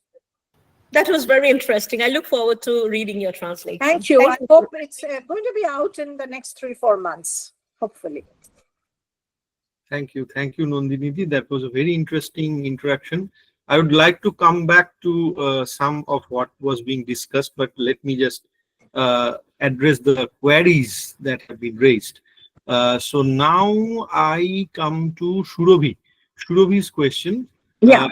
Speaker 5: That was very interesting. I look forward to reading your translation.
Speaker 2: Thank you. I hope it's going to be out in the next 3-4 months, hopefully.
Speaker 1: Thank you, Nandini. That was a very interesting interaction. I would like to come back to some of what was being discussed, but let me just address the queries that have been raised. So now I come to Surabhi's question.
Speaker 2: Yeah.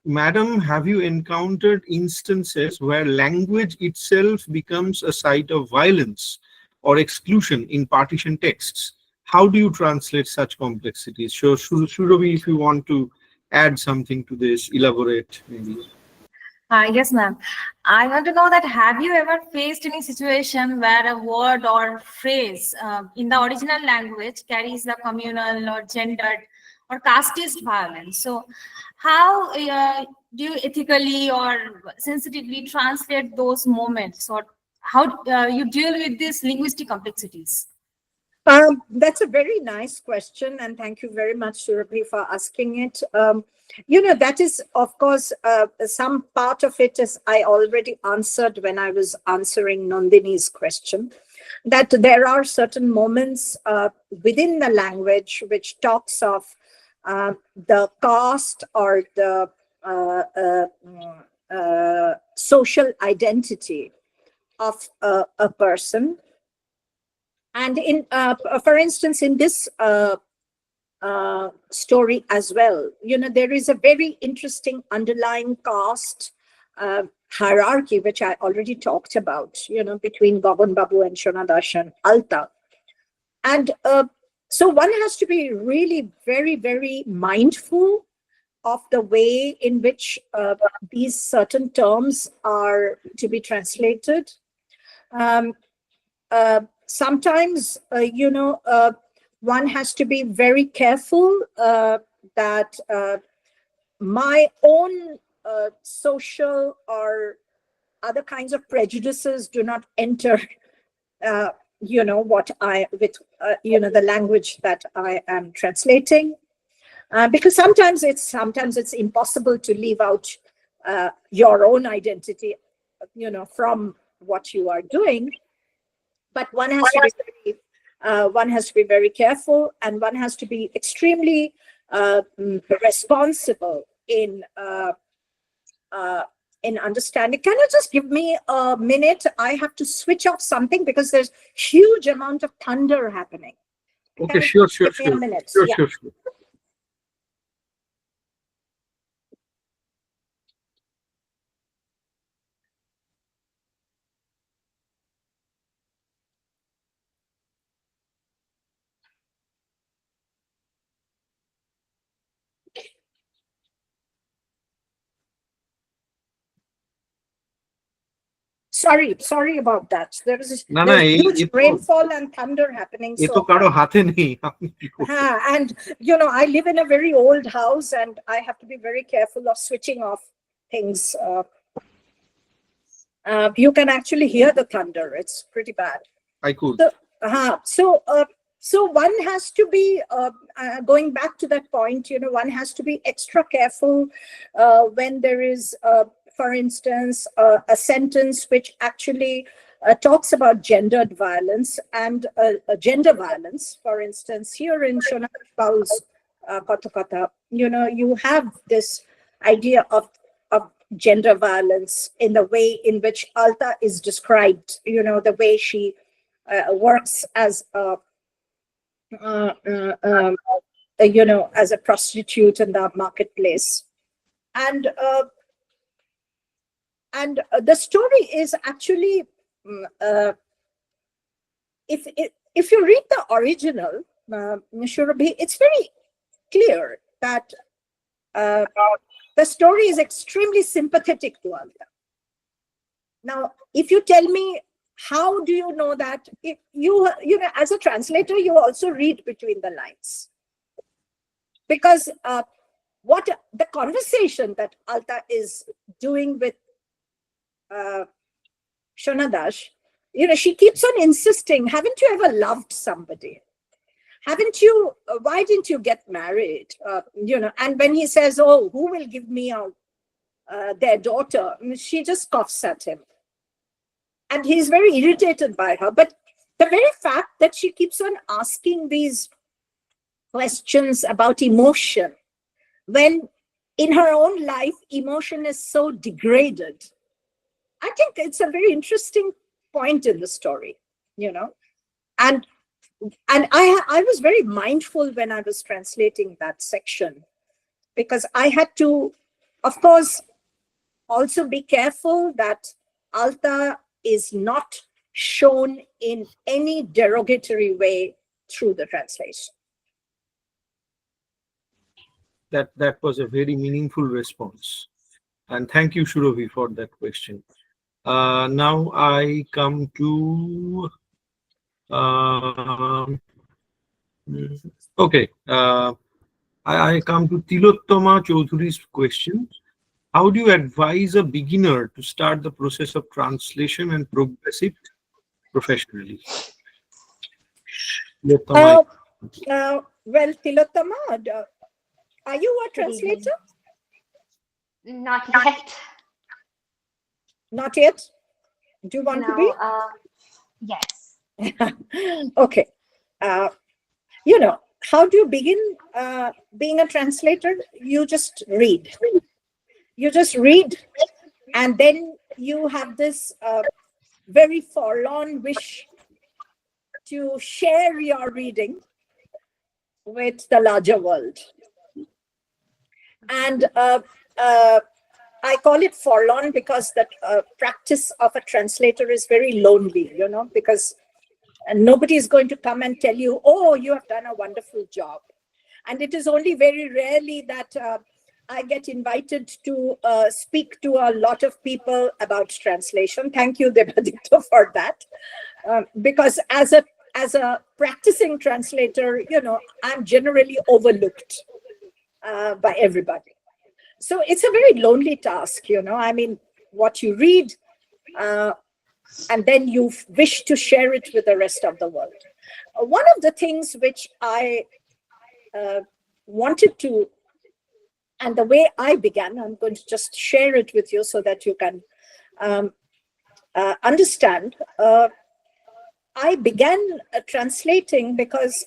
Speaker 1: Madam, have you encountered instances where language itself becomes a site of violence or exclusion in partition texts? How do you translate such complexities? So, Surabhi, if you want to add something to this, elaborate maybe.
Speaker 6: Yes, ma'am. I want to know that have you ever faced any situation where a word or phrase in the original language carries the communal or gendered or casteist violence? So how do you ethically or sensitively translate those moments, or how you deal with these linguistic complexities?
Speaker 2: That's a very nice question, and thank you very much, Surabhi, for asking it. That is, of course, some part of it is I already answered when I was answering Nandini's question, that there are certain moments within the language which talks of the caste or the social identity of a person. And for instance, in this story as well, there is a very interesting underlying caste hierarchy, which I already talked about, between Gagan Babu and Shonadas and Alta. And so one has to be really very, very mindful of the way in which these certain terms are to be translated. Sometimes, one has to be very careful that my own social or other kinds of prejudices do not enter, the language that I am translating, because sometimes it's impossible to leave out your own identity, from what you are doing. But one has to be very careful, and one has to be extremely responsible in understanding. Can you just give me a minute? I have to switch off something because there's huge amount of thunder happening.
Speaker 1: Okay, sure.
Speaker 2: A minute?
Speaker 1: Sure.
Speaker 2: Sorry about that. There's
Speaker 1: না, না,
Speaker 2: huge
Speaker 1: এ তো-
Speaker 2: rainfall and thunder happening.
Speaker 1: এ তো কারো হাতে নেই, আপনি কি করবেন?
Speaker 2: And I live in a very old house, and I have to be very careful of switching off things. You can actually hear the thunder. It's pretty bad.
Speaker 1: I could.
Speaker 2: So one has to be going back to that point. One has to be extra careful when there is, for instance, a sentence which actually talks about gendered violence and gender violence. For instance, here in Shonadash Paul's Kathakatha, you have this idea of gender violence in the way in which Alta is described. The way she works as as a prostitute in the marketplace, and the story is actually, if you read the original, Shurabhi, it's very clear that the story is extremely sympathetic to Alta. Now, if you tell me, how do you know that? If you as a translator, you also read between the lines, because what the conversation that Alta is doing with Shonadash, she keeps on insisting, haven't you ever loved somebody? Haven't you, why didn't you get married? And when he says, oh, who will give me their daughter? She just coughs at him. And he's very irritated by her. But the very fact that she keeps on asking these questions about emotion, when in her own life, emotion is so degraded, I think it's a very interesting point in the story, And I was very mindful when I was translating that section, because I had to, of course, also be careful that Alta is not shown in any derogatory way through the translation.
Speaker 1: That was a very meaningful response, and thank you, Shurabhi, for that question. Now I come to okay. I come to Tilottama Chaudhury's question. How do you advise a beginner to start the process of translation and progress it professionally?
Speaker 2: Well, Tilottama, are you a translator?
Speaker 7: Not yet.
Speaker 2: Not yet? Do you want to be?
Speaker 7: Yes.
Speaker 2: Okay. How do you begin being a translator? You just read. And then you have this very forlorn wish to share your reading with the larger world. And I call it forlorn because the practice of a translator is very lonely, because nobody is going to come and tell you, oh, you have done a wonderful job. And it is only very rarely that I get invited to speak to a lot of people about translation. Thank you, Debjani, for that. Because as a practicing translator, I'm generally overlooked by everybody. So it's a very lonely task, I mean, what you read, and then you wish to share it with the rest of the world. One of the things which I wanted to, and the way I began, I'm going to just share it with you so that you can understand. I began translating because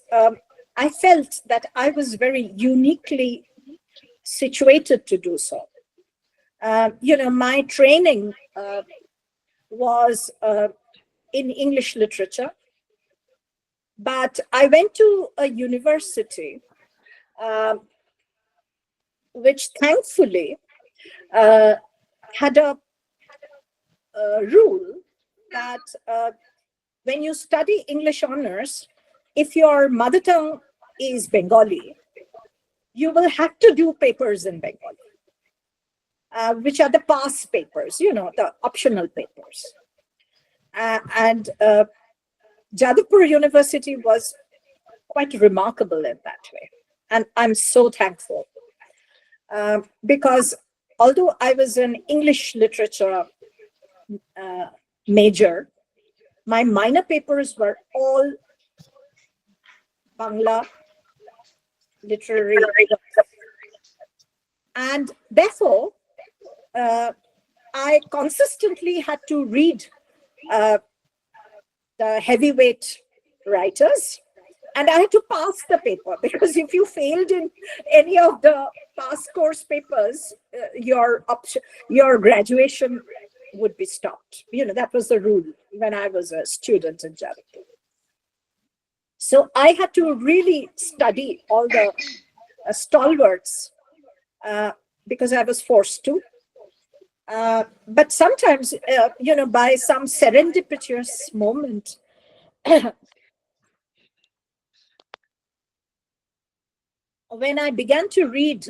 Speaker 2: I felt that I was very uniquely situated to do so. My training was in English literature, but I went to a university which thankfully had a rule that when you study English honors, if your mother tongue is Bengali, you will have to do papers in Bengali, which are the pass papers, the optional papers. And Jadavpur University was quite remarkable in that way. And I'm so thankful. Because although I was an English literature major, my minor papers were all Bangla literary. And therefore, I consistently had to read the heavyweight writers, and I had to pass the paper, because if you failed in any of the past course papers, your graduation would be stopped. That was the rule when I was a student in Jadavpur. So I had to really study all the stalwarts because I was forced to. But sometimes, by some serendipitous moment, when I began to read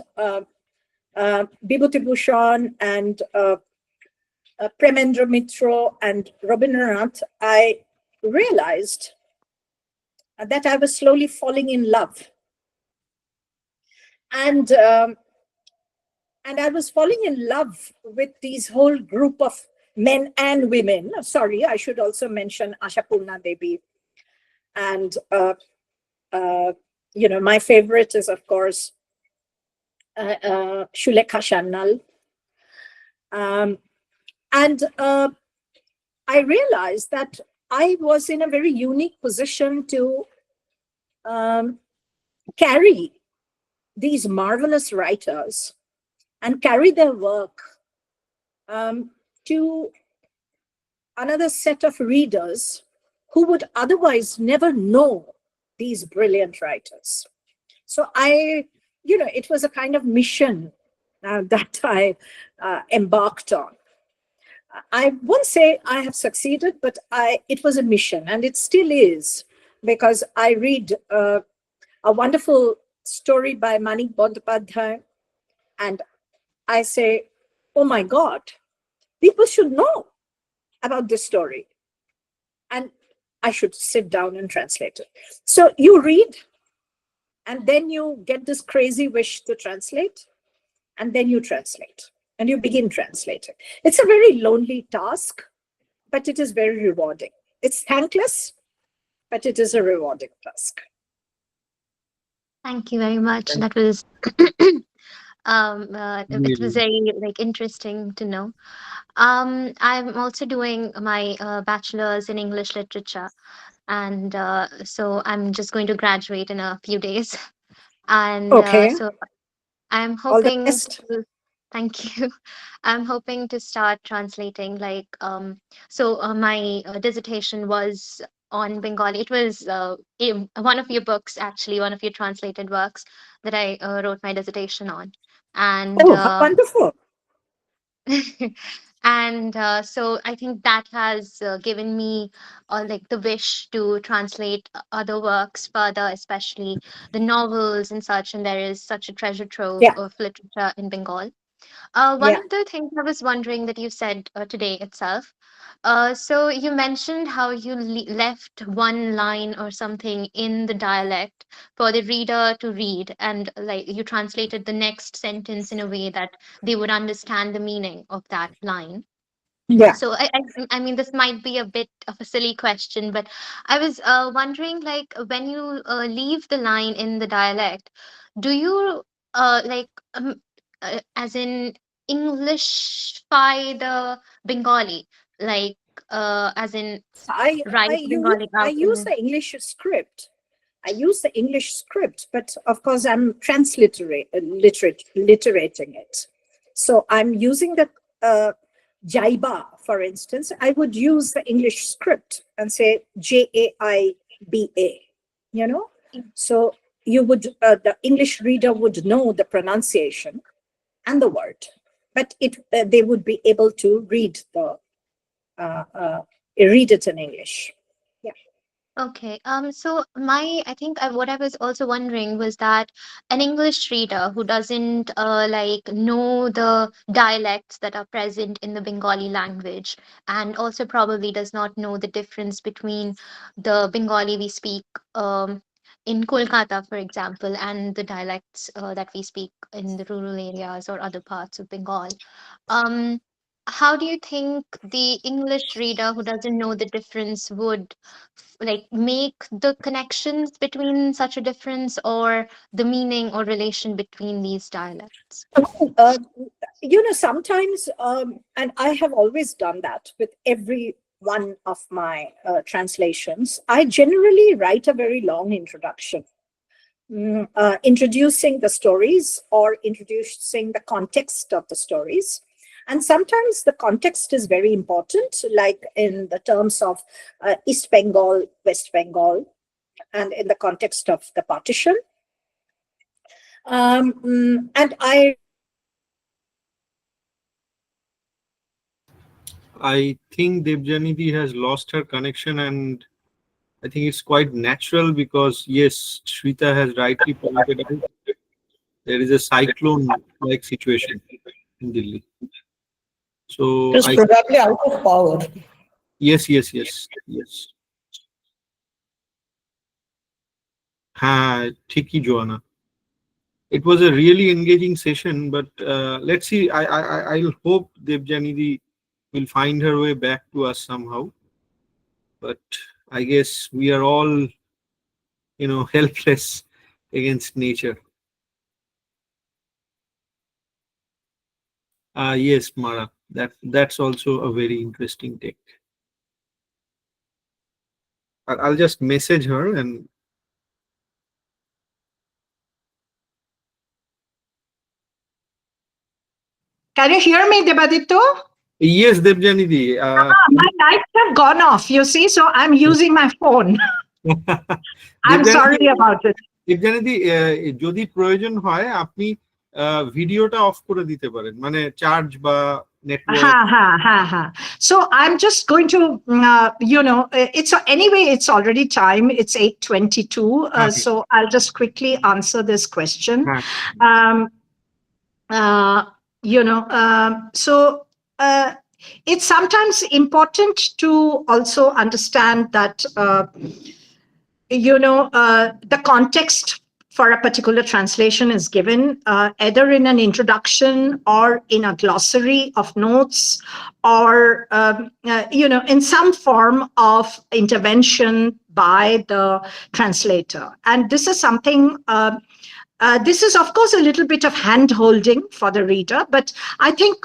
Speaker 2: Bibhuti Bhushan and Premendra Mitra and Rabindranath, I realized that I was slowly falling in love. And I was falling in love with these whole group of men and women. Sorry, I should also mention Ashapurna Devi. And, my favorite is, of course, Shulekha Shannal. And I realized that I was in a very unique position to carry these marvelous writers and carry their work to another set of readers who would otherwise never know these brilliant writers. So it was a kind of mission that I embarked on. I won't say I have succeeded, but it was a mission, and it still is, because I read a wonderful story by Manik Bandyopadhyay, and I say, oh my God, people should know about this story. And I should sit down and translate it. So you read, and then you get this crazy wish to translate, and then you translate, and you begin translating. It's a very lonely task, but it is very rewarding. It's thankless, but it is a rewarding task.
Speaker 7: Thank you very much. That was it was very interesting to know. I'm also doing my bachelor's in English literature, and so I'm just going to graduate in a few days. And
Speaker 2: Okay.
Speaker 7: so I'm
Speaker 2: All the
Speaker 7: hoping
Speaker 2: best.
Speaker 7: to, thank you. I'm hoping to start translating my dissertation was on Bengali. It was one of your books, actually, one of your translated works that I wrote my dissertation on. And
Speaker 2: Oh, how wonderful.
Speaker 7: and so I think that has given me the wish to translate other works further, especially the novels and such. And there is such a treasure trove
Speaker 2: Yeah.
Speaker 7: of literature in Bengal. One
Speaker 2: Yeah.
Speaker 7: of the things I was wondering that you said today itself. So you mentioned how you left one line or something in the dialect for the reader to read, and you translated the next sentence in a way that they would understand the meaning of that line.
Speaker 2: Yeah.
Speaker 7: So I mean, this might be a bit of a silly question, but I was wondering, when you leave the line in the dialect, do you as in Englishify the Bengali, as in
Speaker 2: I
Speaker 7: write Bengali
Speaker 2: I
Speaker 7: out
Speaker 2: use
Speaker 7: in
Speaker 2: the English script. I use the English script, but of course I'm literating it. So I'm using the Jaiba, for instance. I would use the English script and say Jaiba. So you would the English reader would know the pronunciation and the word, but they would be able to read it in English. Yeah.
Speaker 7: Okay. So I think what I was also wondering was that an English reader who doesn't like know the dialects that are present in the Bengali language, and also probably does not know the difference between the Bengali we speak in Kolkata, for example, and the dialects that we speak in the rural areas or other parts of Bengal. Um, how do you think the English reader who doesn't know the difference would like make the connections between such a difference or the meaning or relation between these dialects?
Speaker 2: Uh, sometimes, and I have always done that with every one of my translations, I generally write a very long introduction, introducing the stories or introducing the context of the stories. And sometimes the context is very important, like in the terms of East Bengal, West Bengal, and in the context of the partition. And
Speaker 1: I think Debjani has lost her connection, and I think it's quite natural because, yes, Shweta has rightly pointed out there is a cyclone-like situation in Delhi. So
Speaker 5: It's probably out of power.
Speaker 1: yes. Tiki Joanna. It was a really engaging session, but let's see. I'll hope Debjani will find her way back to us somehow. But I guess we are all, helpless against nature. Yes, Mara. That's also a very interesting take. I'll just message her and.
Speaker 8: Can you hear me, Debaditto?
Speaker 1: Yes, Debjani.
Speaker 8: My lights have gone off, you see, so I'm using my phone. I'm sorry about it.
Speaker 1: Debjani, যদি প্রয়োজন হয় আপনি ভিডিওটা of করে দিতে পারেন, মানে charge বা network.
Speaker 8: So I'm just going to, it's already time. It's 8:22. So I'll just quickly answer this question. It's sometimes important to also understand that, the context for a particular translation is given either in an introduction or in a glossary of notes or, in some form of intervention by the translator. And this is something, this is, of course, a little bit of hand-holding for the reader, but I think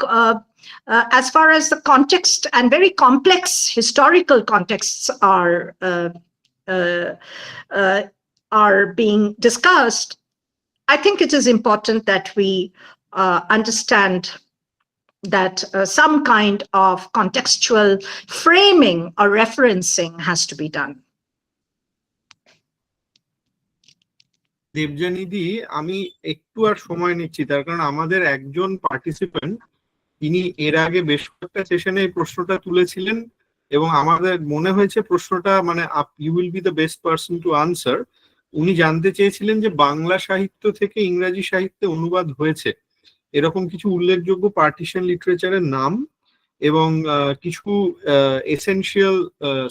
Speaker 8: as far as the context and very complex historical contexts are being discussed, I think it is important that we understand that some kind of contextual framing or referencing has to be done.
Speaker 1: দেবজানিদি, আমি একটু আর সময় নিচ্ছি, তার কারণ আমাদের একজন participant তিনি এর আগে বেশ কয়েকটা সেশনে এই প্রশ্নটা তুলেছিলেন এবং আমাদের মনে হয়েছে প্রশ্নটা মানে you will be the best person to answer. উনি জানতে চেয়েছিলেন যে বাংলা সাহিত্য থেকে ইংরাজি সাহিত্যে অনুবাদ হয়েছে এরকম কিছু উল্লেখযোগ্য পার্টিশন লিটারেচারের নাম এবং কিছু এসেনশিয়াল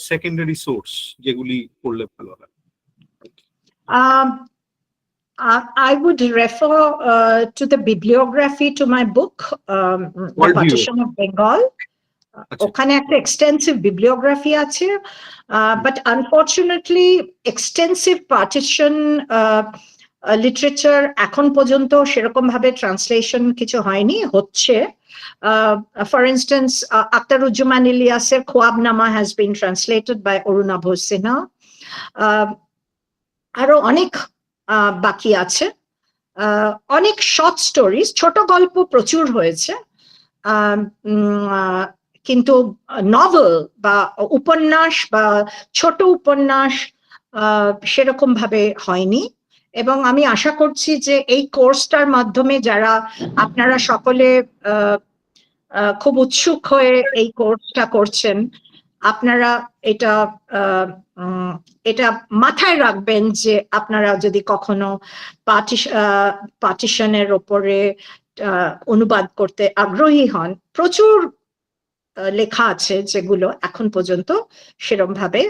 Speaker 1: সেকেন্ডারি সোর্স যেগুলি পড়লে ভালো হয়।
Speaker 8: I would refer to the bibliography to my book, The Partition of Bengal. ওখানে একটা extensive bibliography আছে, but unfortunately extensive partition literature এখন পর্যন্ত সেরকম ভাবে translation কিছু হয়নি, হচ্ছে। For instance, Akhtaruzzaman Ilyas's Khwabnama has been translated by Aruna Bhosinha. আরো অনেক বাকি আছে, অনেক শর্ট স্টোরিজ, ছোট গল্প প্রচুর হয়েছে, কিন্তু নভেল বা উপন্যাস বা ছোট উপন্যাস সেরকম ভাবে হয়নি। এবং আমি আশা করছি যে এই কোর্সটার মাধ্যমে যারা আপনারা সকলে খুব উৎসুক হয়ে এই কোর্সটা করছেন, আপনারা এটা এটা মাথায় রাখবেন যে আপনারা যদি কখনো পার্টিশনের ওপরে অনুবাদ করতে আগ্রহী হন, প্রচুর লেখা আছে যেগুলো এখন পর্যন্ত সেরকম ভাবে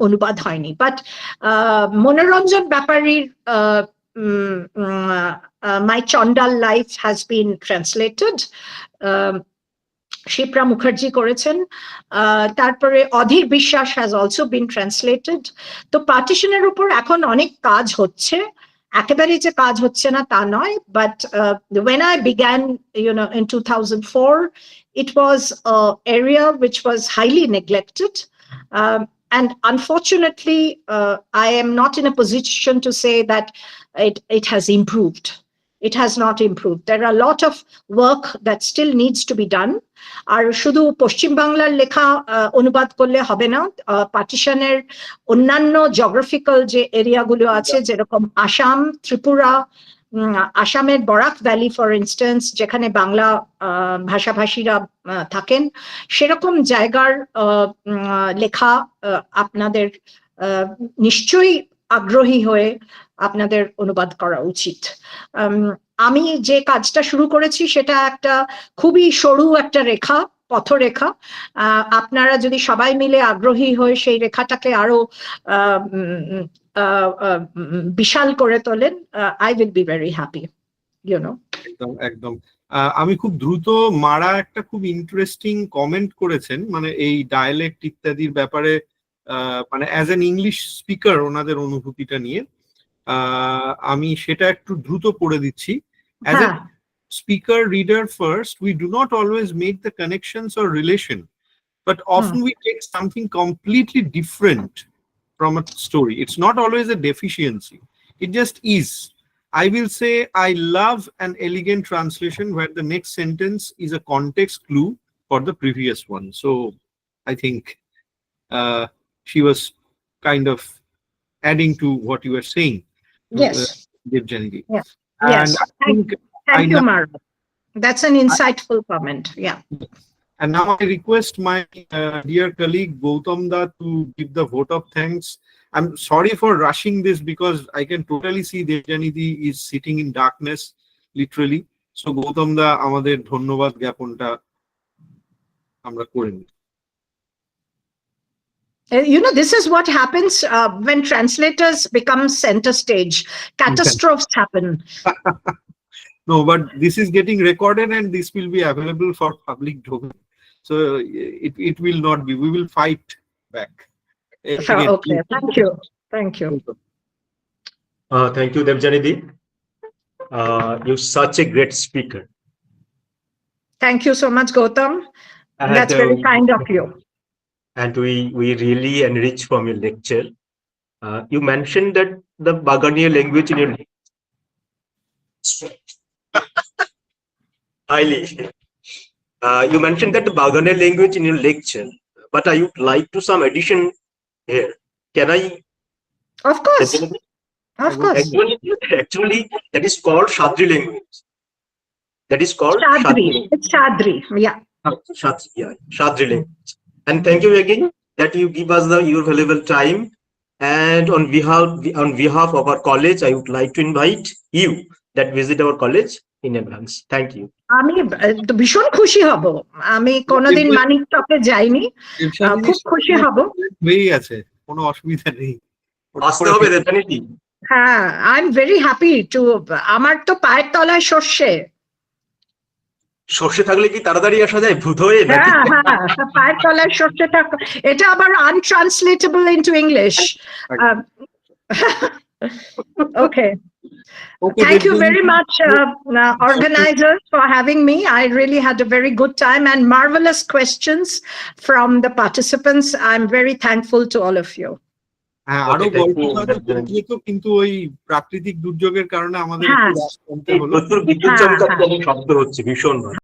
Speaker 8: অনুবাদ হয়নি। বাট মনোরঞ্জন ব্যাপারীর My Chandal Life has been translated. Shipra Mukherjee করেছেন, তারপরে অধীর বিশ্বাস has also been translated. তো পার্টিশনের উপর এখন অনেক কাজ হচ্ছে, একেবারে যে কাজ হচ্ছে না তা নয়, but when I began, in 2004, it was an area which was highly neglected, and unfortunately I am not in a position to say that it has improved. It has not improved. There are a lot of work that still needs to be done. আর শুধু পশ্চিম বাংলার লেখা অনুবাদ করলে হবে না, পার্টিশনের অন্যান্য geographical যে এরিয়াগুলো আছে, যেরকম আসাম, ত্রিপুরা, আসামের বরাক ভ্যালি ফর ইনস্টেন্স, যেখানে বাংলা ভাষাভাষীরা থাকেন, সেরকম জায়গার লেখা আপনাদের নিশ্চয়ই আগ্রহী হয়ে আপনাদের অনুবাদ করা উচিত। আমি যে কাজটা শুরু করেছি সেটা একটা খুবই সরু একটা রেখা, পথরেখা। আপনারা যদি সবাই মিলে আগ্রহী হয়ে সেই রেখাটাকে আরো বিশাল করে তোলেন, I will be very happy,
Speaker 1: একদম একদম। আমি খুব দ্রুত মারা একটা খুব ইন্টারেস্টিং কমেন্ট করেছেন, মানে এই ডায়ালেক্ট ইত্যাদির ব্যাপারে, মানে অ্যাজ অ্যান ইংলিশ স্পিকার ওনাদের অনুভূতিটা নিয়ে আমি সেটা একটু দ্রুত পড়ে দিচ্ছি। As a speaker reader first, we do not always make the connections or relation, but often we take something completely different from a story. It's not always a deficiency, it just is. I will say I love an elegant translation where the next sentence is a context clue for the previous one. So I think she was kind of adding to what you were saying.
Speaker 8: Yes.
Speaker 1: Debjani.
Speaker 8: Yeah.
Speaker 1: And
Speaker 8: yes.
Speaker 1: I think
Speaker 8: Thank you, Mara. That's an insightful comment. Yeah.
Speaker 1: And now I request my dear colleague Gautam Da to give the vote of thanks. I'm sorry for rushing this because I can totally see Debjani Di is sitting in darkness, literally. So Gautam Da, আমাদের ধন্যবাদ জ্ঞাপনটা আমরা করে নিই।
Speaker 8: This is what happens when translators become center stage. Catastrophes happen.
Speaker 1: No, but this is getting recorded and this will be available for public domain. So it will not be. We will fight back.
Speaker 8: Okay, thank you. Thank you.
Speaker 9: Thank you, Debjani Di. You're such a great speaker.
Speaker 8: Thank you so much, Gautam. That's very kind of you.
Speaker 9: And we really enrich from your lecture. You mentioned that the Bagania language in your highly. You mentioned that the Bagania language in your lecture, but I would like to some addition here. Can I?
Speaker 8: Of course. Of course.
Speaker 9: Actually, that is called Shadri language. That is called
Speaker 8: Shadri. It's Shadri. Yeah.
Speaker 9: Shadri language. And thank you again that you give us your valuable time. And on behalf of our college, I would like to invite you that visit our college in advance. Thank you.
Speaker 8: আমি ভীষণ খুশি হব। আমি কোনোদিন মানিকচকে যাইনি, খুব খুশি হব।
Speaker 1: হয়েই আছে, কোনো অসুবিধা নেই।
Speaker 9: আসতে হবে Debjani Di।
Speaker 8: হ্যাঁ, I am very happy to. আমার তো পায়ের তলায় সর্ষে।
Speaker 9: সর্ষে থাকলে কি তাড়াতাড়ি আসা যায় ভূত হয়ে?
Speaker 8: হ্যাঁ হ্যাঁ, পায়ের তলায় সর্ষে থাকা, এটা আবার untranslatable into English. Okay. Thank you very much, organizers, for having me. I really had a very good time and marvelous questions from the participants. I'm very thankful to all of you.
Speaker 1: আরো গল্প কিন্তু ওই প্রাকৃতিক দুর্যোগের কারণে আমাদের
Speaker 9: প্রচুর বিদ্যুৎ চমকাচ্ছে শব্দ হচ্ছে ভীষণ।